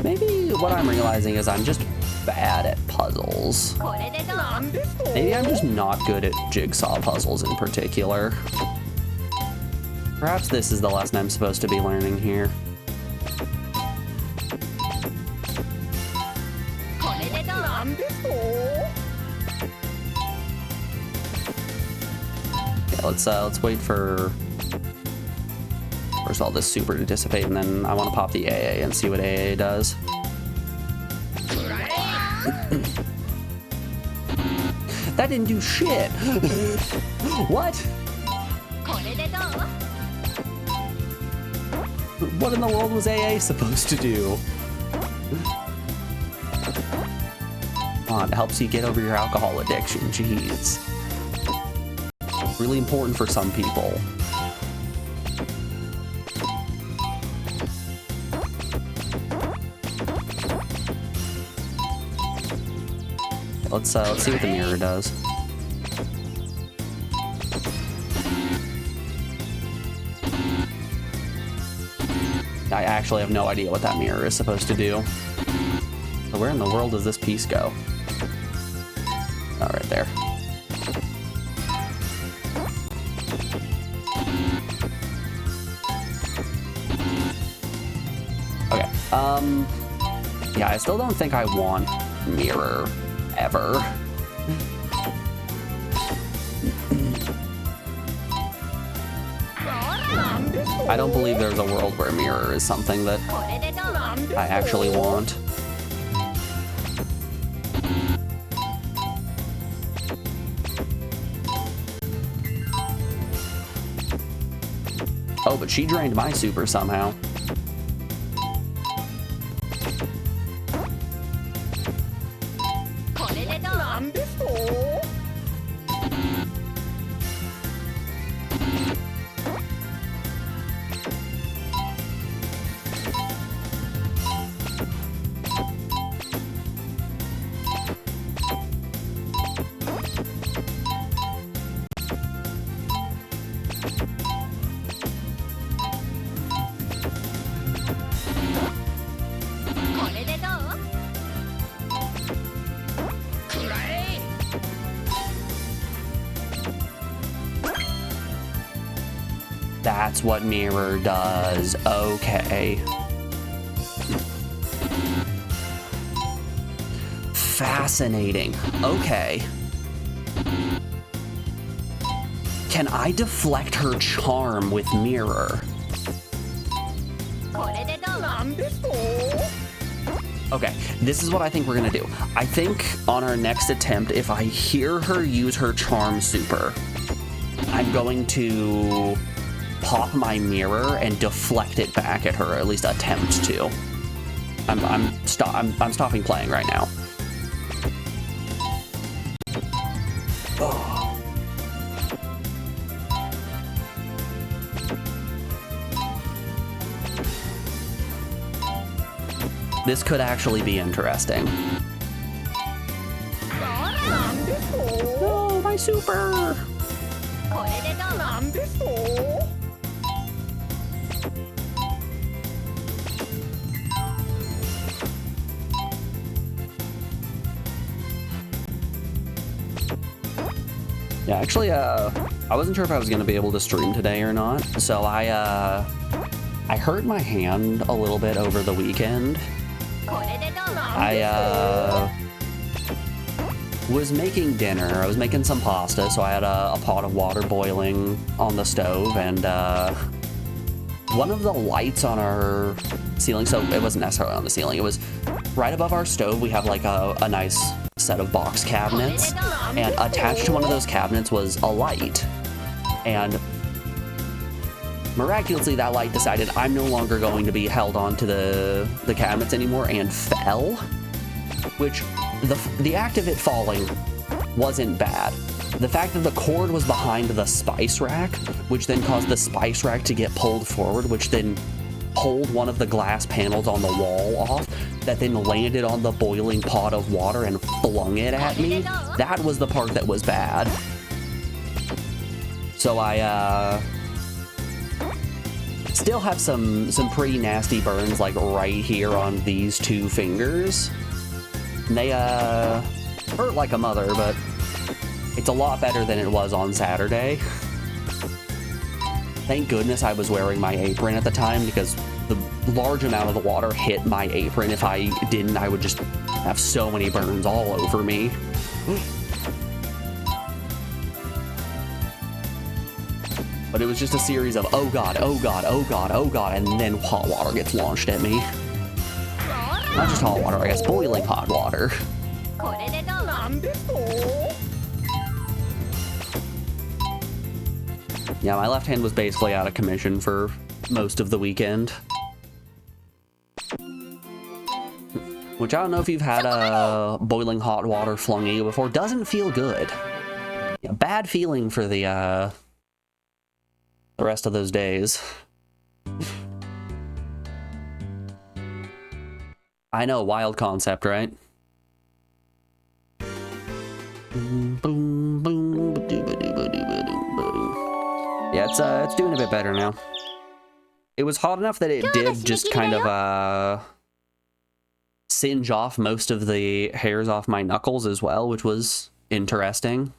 Maybe what I'm realizing is I'm just bad at puzzles. Maybe I'm just not good at jigsaw puzzles in particular. Perhaps this is the lesson I'm supposed to be learning here. Yeah, let's wait for first all this super to dissipate, and then I want to pop the AA and see what AA does. That didn't do shit. What? What in the world was AA supposed to do? Come on, it helps you get over your alcohol addiction. Jeez. Really important for some people. Let's see what the mirror does. I actually have no idea what that mirror is supposed to do. So where in the world does this piece go? Oh, right there. Okay, yeah, I still don't think I want mirror ever. I don't believe there's a world where mirror is something that I actually want. Oh, but she drained my super somehow. That's what mirror does. Okay. Fascinating. Okay. Can I deflect her charm with mirror? Okay, this is what I think we're gonna do. I think on our next attempt, if I hear her use her charm super, I'm going to pop my mirror and deflect it back at her, or at least attempt to. I'm stopping playing right now. Oh. This could actually be interesting. Oh, my super! Yeah, actually, I wasn't sure if I was gonna be able to stream today or not, so I hurt my hand a little bit over the weekend. I was making dinner. I was making some pasta, so I had a pot of water boiling on the stove, and one of the lights on our ceiling, so it wasn't necessarily on the ceiling, it was right above our stove. We have like a nice set of box cabinets, and attached to one of those cabinets was a light, and miraculously that light decided I'm no longer going to be held onto the cabinets anymore and fell, which the act of it falling wasn't bad. The fact that the cord was behind the spice rack, which then caused the spice rack to get pulled forward, which then pulled one of the glass panels on the wall off, that then landed on the boiling pot of water and flung it at me, that was the part that was bad. So I still have some pretty nasty burns, like right here on these two fingers. And they hurt like a mother, but it's a lot better than it was on Saturday. Thank goodness I was wearing my apron at the time, because the large amount of the water hit my apron. If I didn't, I would just have so many burns all over me. But it was just a series of, oh god, oh god, oh god, oh god, and then hot water gets launched at me. Not just hot water, I guess boiling hot water. Yeah, my left hand was basically out of commission for most of the weekend. Which I don't know if you've had a boiling hot water flung at you before. Doesn't feel good. Yeah, bad feeling for the rest of those days. I know, wild concept, right? Yeah, it's doing a bit better now. It was hot enough that it did just kind of singe off most of the hairs off my knuckles as well, which was interesting.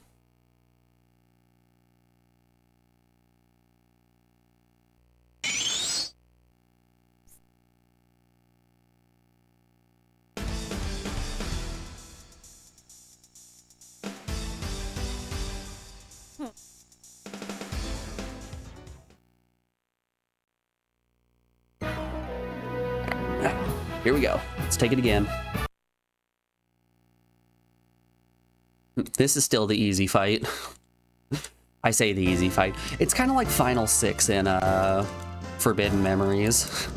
Here we go. Let's take it again. This is still the easy fight. I say the easy fight. It's kind of like Final 6 in Forbidden Memories.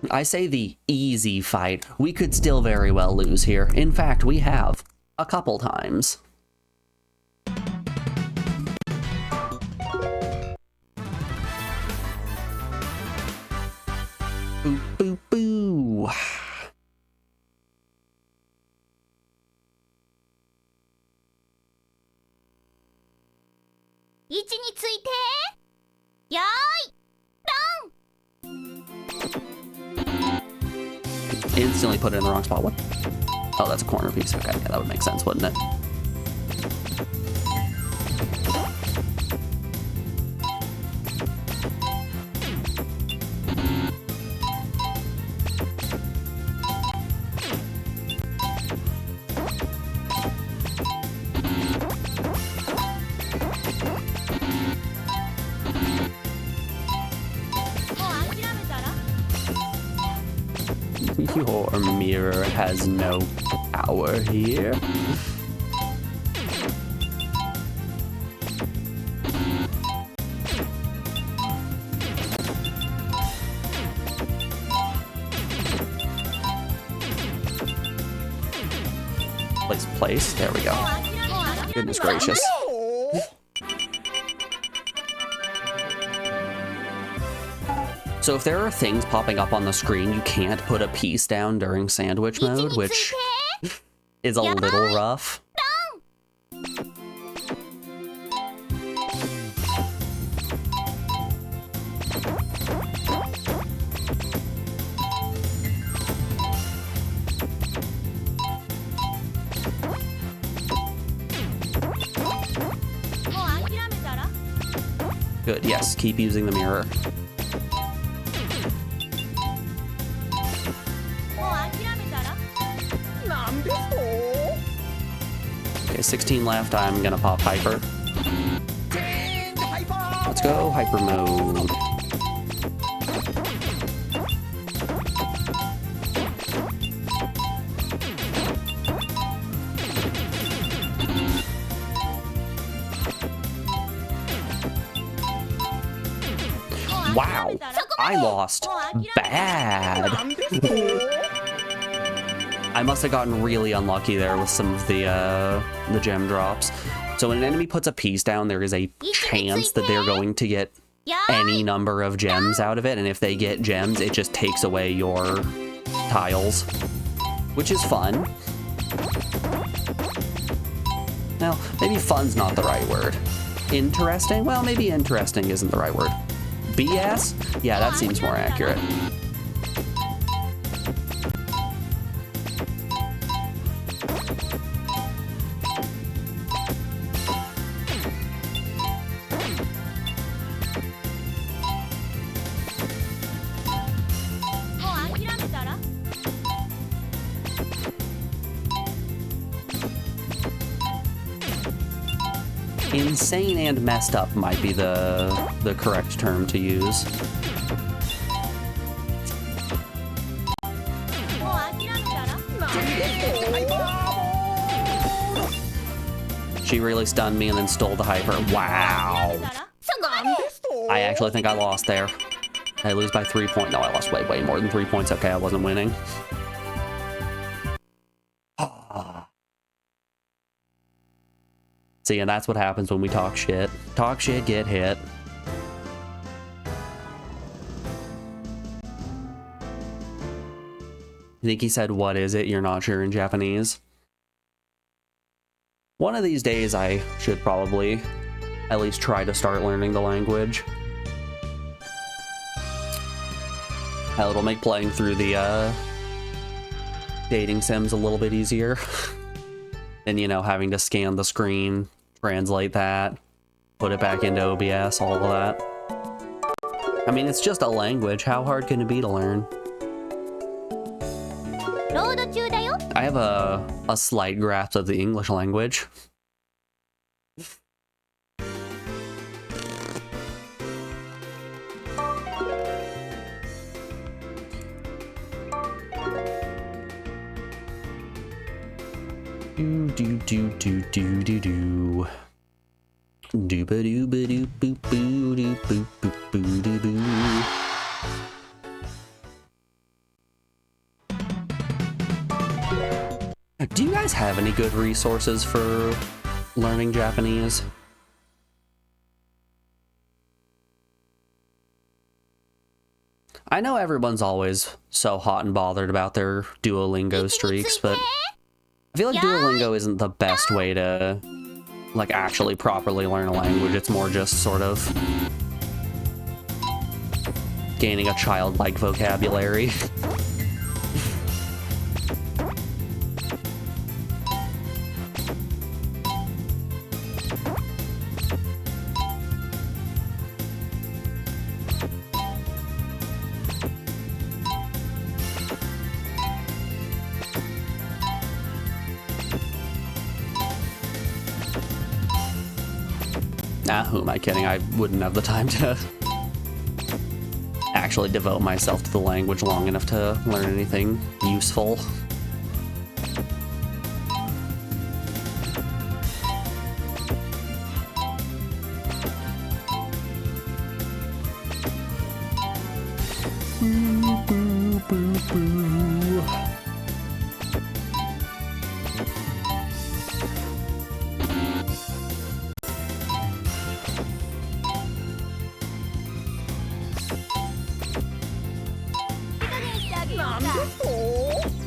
I say the easy fight. We could still very well lose here. In fact, we have a couple times. Boo, boo, boo. 位置についてよーい Instantly put it in the wrong spot. What? Oh, that's a corner piece. Okay, yeah, that would make sense, wouldn't it? Your mirror has no power here. Place. There we go. Goodness gracious. So if there are things popping up on the screen, you can't put a piece down during sandwich mode, which is a little rough. Good, yes, keep using the mirror. Okay, 16 left, I'm gonna pop Hyper. Let's go, Hyper mode. Wow, I lost bad. I must have gotten really unlucky there with some of the gem drops. So when an enemy puts a piece down, there is a chance that they're going to get any number of gems out of it, and if they get gems, it just takes away your tiles, which is fun. Now, maybe fun's not the right word. Interesting? Well, maybe interesting isn't the right word. BS? Yeah, that seems more accurate. Insane and messed up might be the correct term to use. She really stunned me and then stole the Hyper. Wow. I actually think I lost there. I lose by 3 points. No, I lost way, way more than 3 points. Okay, I wasn't winning. See, and that's what happens when we talk shit. Talk shit, get hit. I think he said, "What is it?" You're not sure in Japanese. One of these days, I should probably at least try to start learning the language. Hell, it'll make playing through the dating sims a little bit easier. And, you know, having to scan the screen, translate that, put it back into OBS, all of that. I mean, it's just a language. How hard can it be to learn? I have a slight grasp of the English language. Do do do do do do. Do ba do ba do boop boo do boop boop boo do boo. Do you guys have any good resources for learning Japanese? I know everyone's always so hot and bothered about their Duolingo streaks, but I feel like Duolingo isn't the best way to, like, actually properly learn a language. It's more just sort of gaining a childlike vocabulary. Nah, who am I kidding? I wouldn't have the time to actually devote myself to the language long enough to learn anything useful.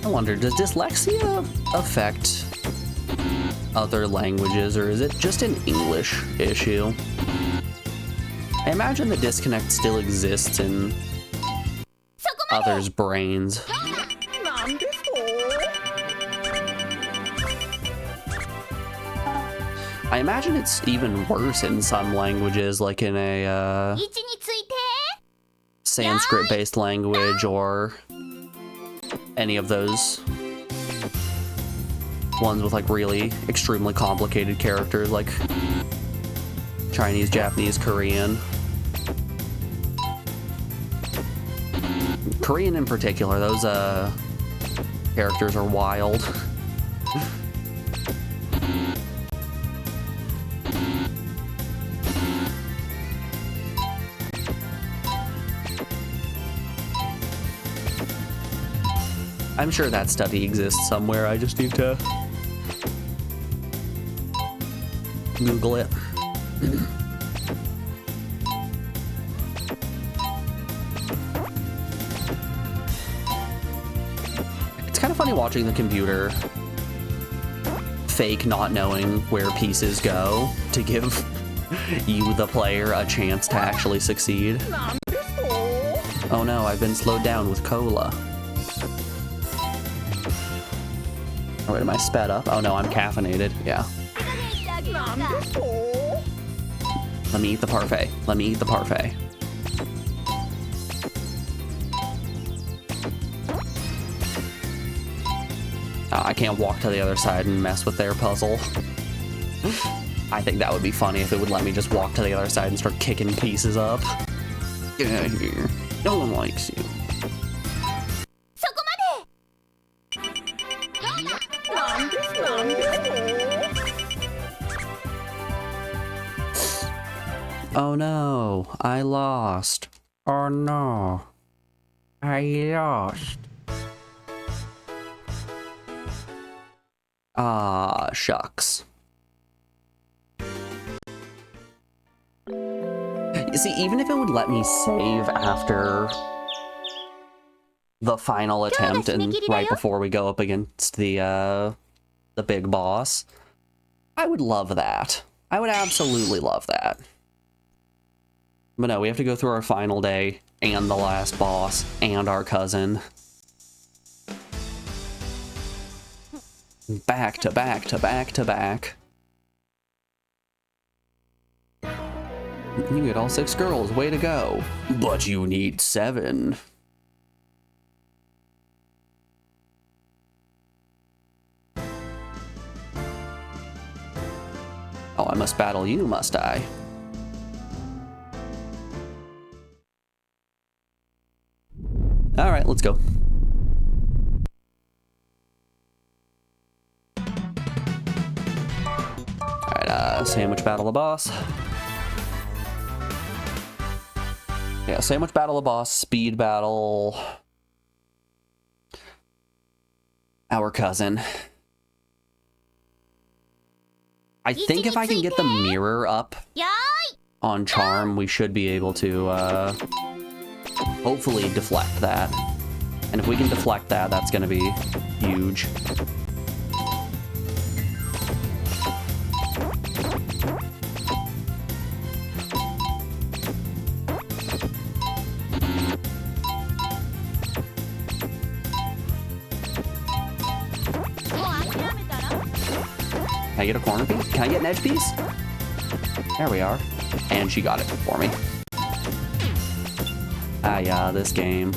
I wonder, does dyslexia affect other languages, or is it just an English issue? I imagine the disconnect still exists in others' brains. I imagine it's even worse in some languages, like in a Sanskrit-based language, or any of those ones with like really extremely complicated characters like Chinese, Japanese, Korean. Korean in particular, those characters are wild. I'm sure that study exists somewhere. I just need to Google it. It's kind of funny watching the computer fake not knowing where pieces go to give you, the player, a chance to actually succeed. Oh no, I've been slowed down with cola. Oh, wait, am I sped up? Oh no, I'm caffeinated. Yeah. Let me eat the parfait. Let me eat the parfait. Oh, I can't walk to the other side and mess with their puzzle. I think that would be funny if it would let me just walk to the other side and start kicking pieces up. Get out of here. No one likes you. Oh no, I lost. Oh no, I lost. Ah, shucks. You see, even if it would let me save after the final attempt and right before we go up against the big boss, I would love that. I would absolutely love that. But no, we have to go through our final day and the last boss and our cousin. Back to back to back to back. You get all 6 girls, way to go. But you need 7. Oh, I must battle you, must I? Alright, let's go. Alright, sandwich battle the boss. Yeah, sandwich battle the boss, speed battle our cousin. I think if I can get the mirror up on charm, we should be able to hopefully deflect that. And if we can deflect that, that's gonna be huge. Can I get a corner piece? Can I get an edge piece? There we are. And she got it for me. Ah, yeah, this game.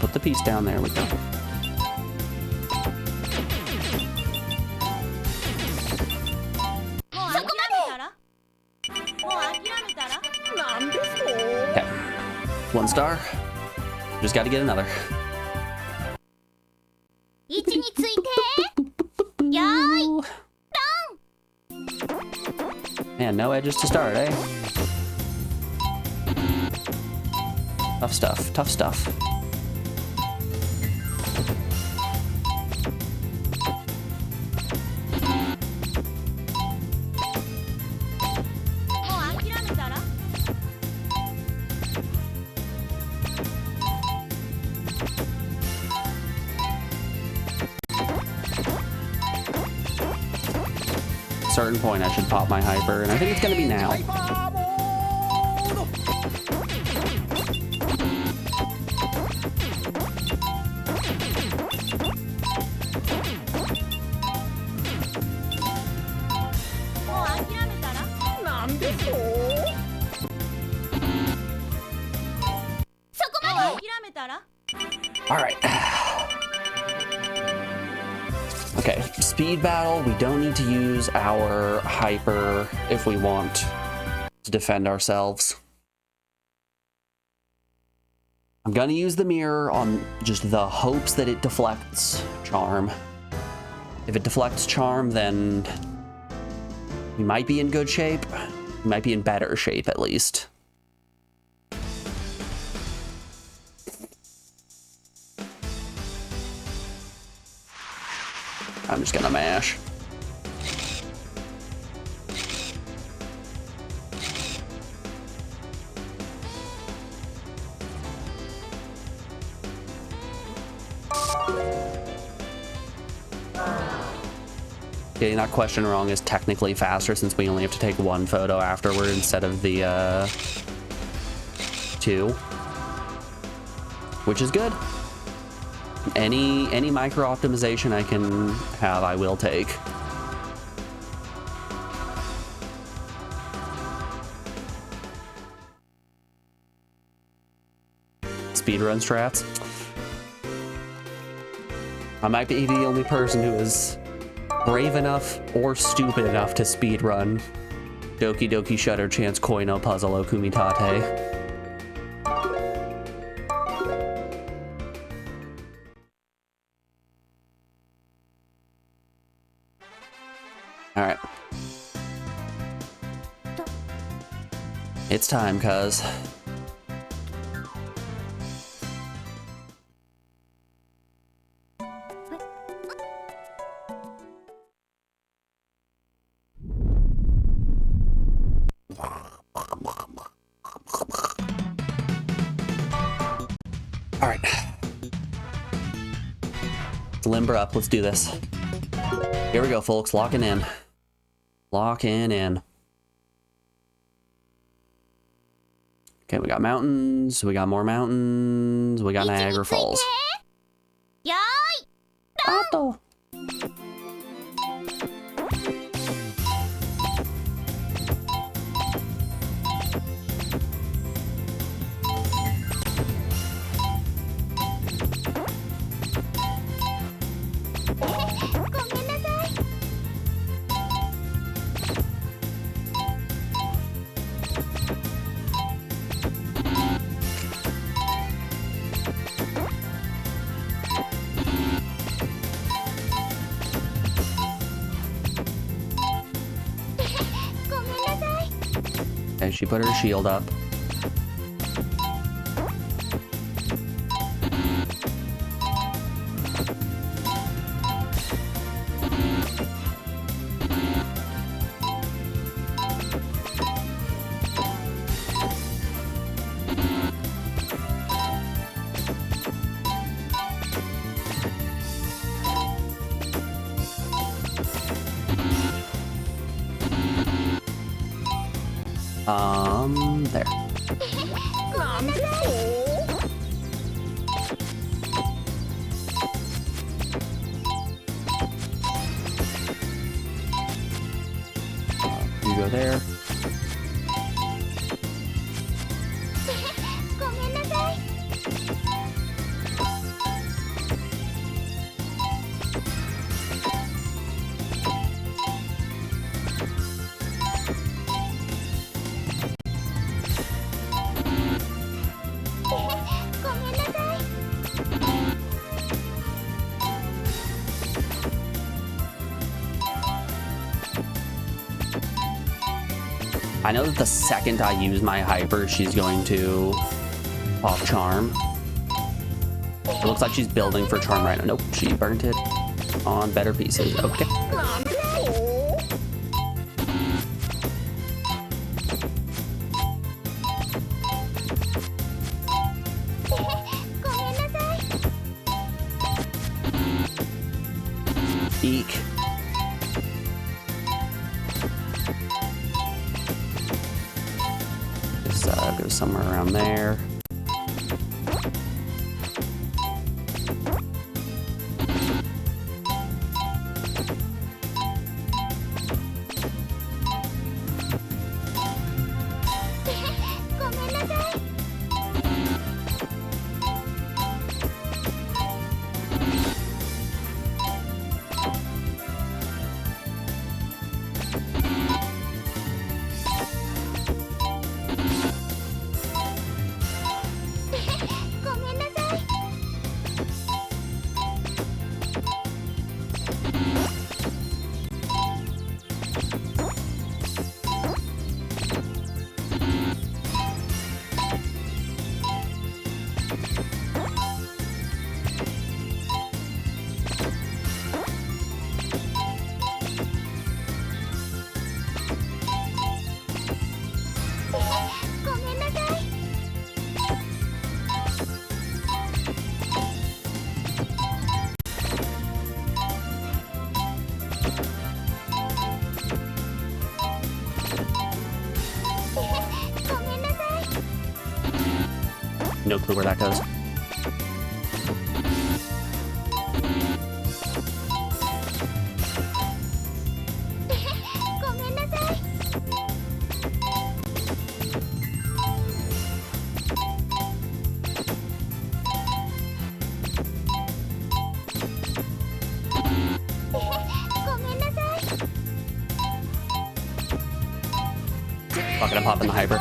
Put the piece down there. We go. Okay. 1 star. Just got to get another. Man, no edges to start, eh? Tough stuff, tough stuff. Certain point I should pop my hyper, and I think it's gonna be now. All right. Okay, speed battle, we don't need to use our hyper if we want to defend ourselves. I'm gonna use the mirror on just the hopes that it deflects charm. If it deflects charm, then we might be in good shape. We might be in better shape, at least. I'm just gonna mash. Getting that question wrong is technically faster since we only have to take 1 photo afterward instead of the 2, which is good. Any micro optimization I can have, I will take. Speedrun strats. I might be the only person who is brave enough or stupid enough to speedrun Doki Doki Shutter Chance Koino Puzzle o Kumitate. Alright. It's time, cuz. Alright. Limber up. Let's do this. Here we go, folks. Locking in. Locking in. Okay, we got mountains. We got more mountains. We got Niagara Falls. よーい Auto. ごめんなさい ごめんなさい Okay, she put her shield up. There. ごめんなさい You go there. ごめんなさい ごめんなさい I know that the second I use my hyper, she's going to pop charm. It looks like she's building for charm right now. Nope, she burnt it on better pieces. Okay. ごめんなさい Eek. This goes somewhere around there. No clue where that goes. Fuck it, I'm popping the hyper.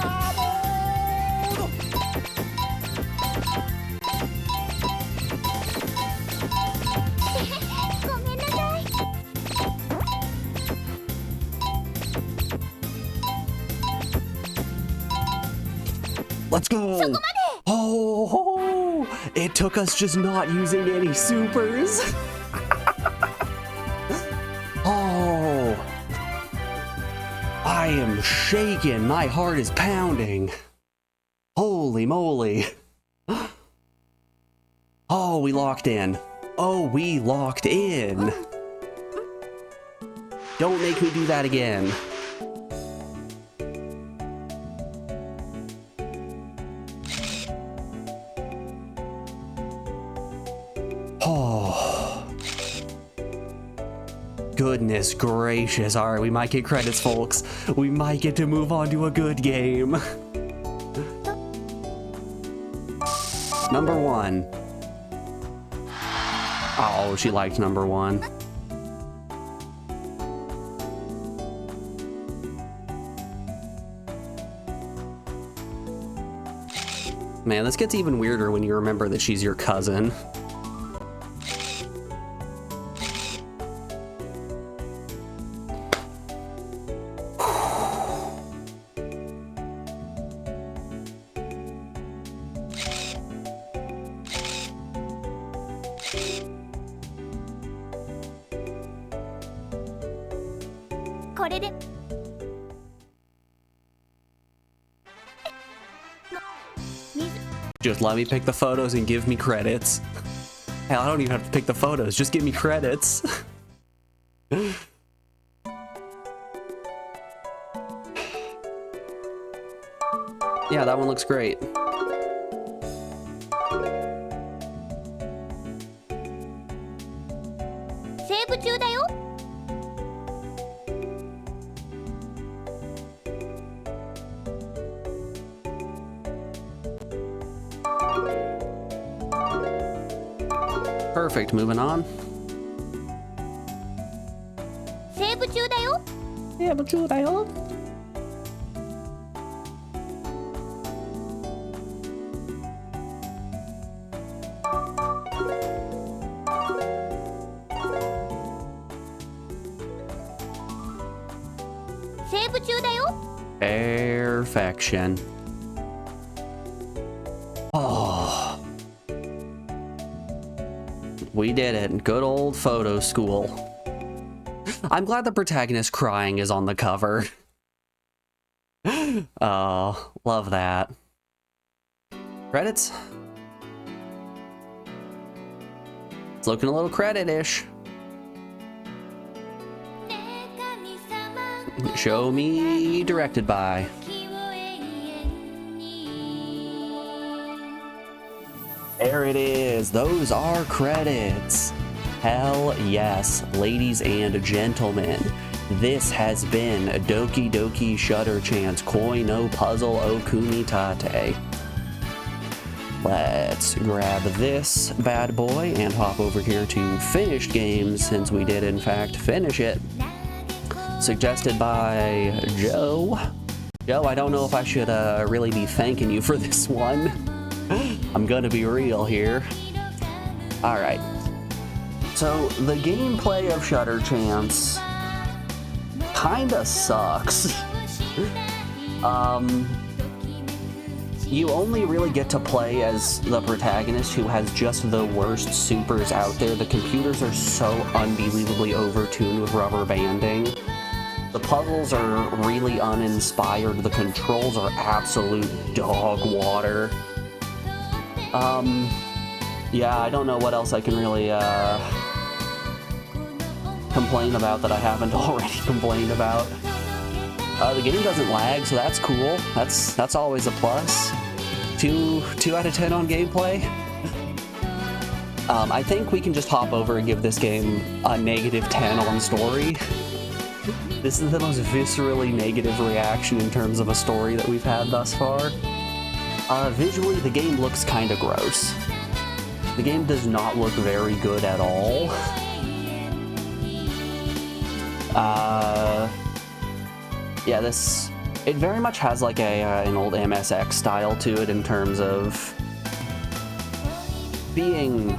Let's go! Oh, it took us just not using any supers. Oh, I am shaking. My heart is pounding. Holy moly. Oh, we locked in. Oh, we locked in. Don't make me do that again. Oh. Goodness gracious. All right, we might get credits, folks. We might get to move on to a good game. Number 1. Oh, she liked number 1. Man, this gets even weirder when you remember that she's your cousin. Just let me pick the photos and give me credits. Hell, I don't even have to pick the photos, just give me credits. Yeah, that one looks great. Perfect, moving on. Perfection. Oh. We did it. Good old photo school. I'm glad the protagonist crying is on the cover. Oh, love that. Credits? It's looking a little credit-ish. Show me directed by. There it is. Those are credits. Hell yes, ladies and gentlemen. This has been Doki Doki Shutter Chance Koi no Puzzle o Kumitate. Let's grab this bad boy and hop over here to finished games, since we did in fact finish it. Suggested by Joe. Joe, I don't know if I should really be thanking you for this one. I'm gonna be real here. Alright. So, the gameplay of Shutter Chance kinda sucks. You only really get to play as the protagonist, who has just the worst supers out there. The computers are so unbelievably overtuned with rubber banding. The puzzles are really uninspired. The controls are absolute dog water. Yeah, I don't know what else I can really, complain about that I haven't already complained about. The game doesn't lag, so that's cool. That's always a plus. 2 out of 10 on gameplay. I think we can just hop over and give this game a -10 on story. This is the most viscerally negative reaction in terms of a story that we've had thus far. Visually, the game looks kind of gross. The game does not look very good at all. Yeah, it very much has like an old MSX style to it in terms of being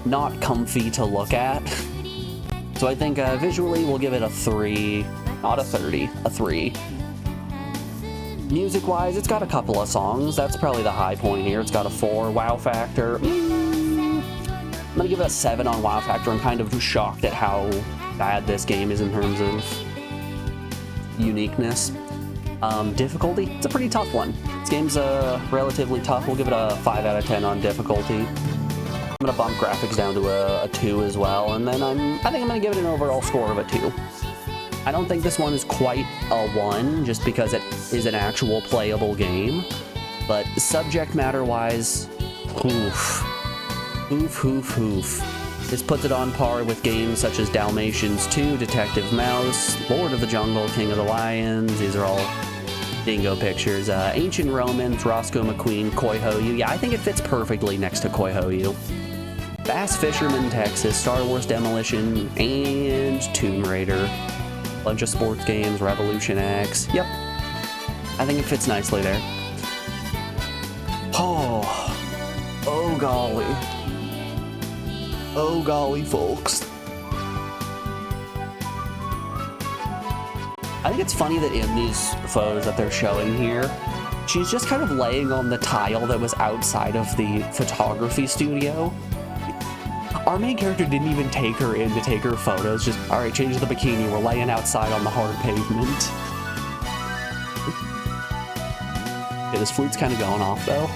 not comfy to look at. So I think visually we'll give it a 3, not a 30, a 3. Music-wise, it's got a couple of songs. That's probably the high point here. It's got a 4. Wow factor. I'm gonna give it a 7 on wow factor. I'm kind of shocked at how bad this game is in terms of uniqueness. Difficulty, it's a pretty tough one. This game's relatively tough. We'll give it a 5 out of 10 on difficulty. I'm gonna bump graphics down to a 2 as well, and then I think I'm gonna give it an overall score of a 2. I don't think this one is quite a 1, just because it is an actual playable game, but subject matter-wise, oof. Oof, oof, oof. This puts it on par with games such as Dalmatians 2, Detective Mouse, Lord of the Jungle, King of the Lions. These are all Dingo pictures. Ancient Romans, Roscoe McQueen, Koi Hoyu. Yeah, I think it fits perfectly next to Koi Hoyu. Bass Fisherman, Texas, Star Wars Demolition, and Tomb Raider. Bunch of sports games, Revolution X. Yep. I think it fits nicely there. Oh golly. Oh golly, folks. I think it's funny that in these photos that they're showing here, she's just kind of laying on the tile that was outside of the photography studio. Our main character didn't even take her in to take her photos, just, all right, change the bikini, we're laying outside on the hard pavement. Yeah, this flute's kind of going off, though.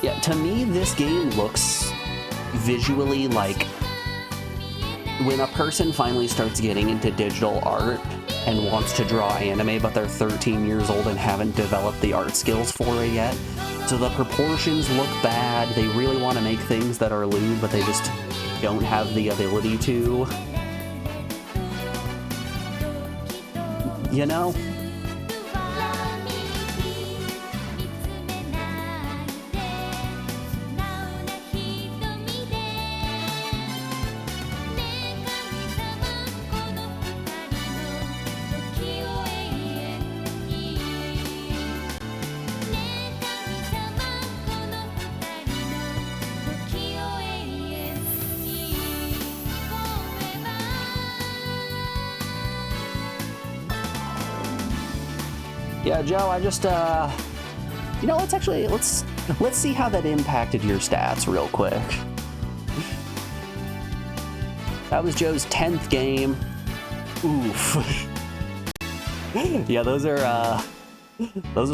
Yeah, to me, this game looks visually like when a person finally starts getting into digital art and wants to draw anime, but they're 13 years old and haven't developed the art skills for it yet. So the proportions look bad. They really want to make things that are lewd, but they just don't have the ability to. You know? Yeah, Joe, I just, you know, let's see how that impacted your stats real quick. That was Joe's 10th game. Oof. Yeah, those are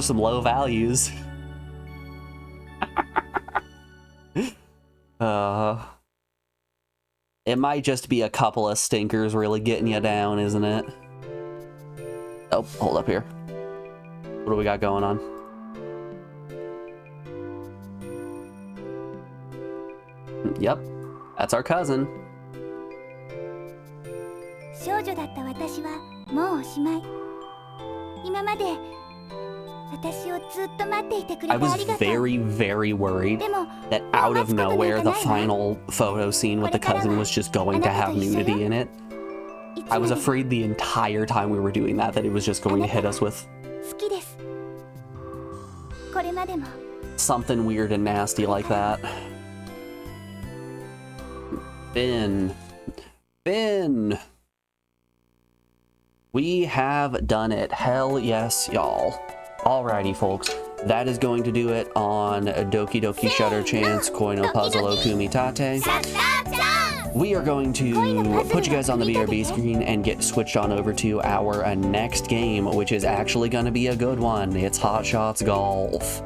some low values. It might just be a couple of stinkers really getting you down, isn't it? Oh, hold up here. What do we got going on? Yep, that's our cousin. I was very, very worried that out of nowhere the final photo scene with the cousin was just going to have nudity in it. I was afraid the entire time we were doing that it was just going to hit us with something weird and nasty like that. Finn. We have done it. Hell yes, y'all. Alrighty, folks. That is going to do it on Doki Doki Shutter Chance Koi no Puzzle o Kumitate. We are going to put you guys on the BRB screen and get switched on over to our next game, which is actually going to be a good one. It's Hot Shots Golf.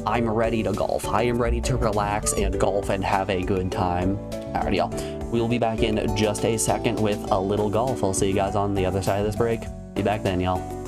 I'm ready to golf. I am ready to relax and golf and have a good time. Alrighty, y'all. We'll be back in just a second with a little golf. I'll see you guys on the other side of this break. Be back then, y'all.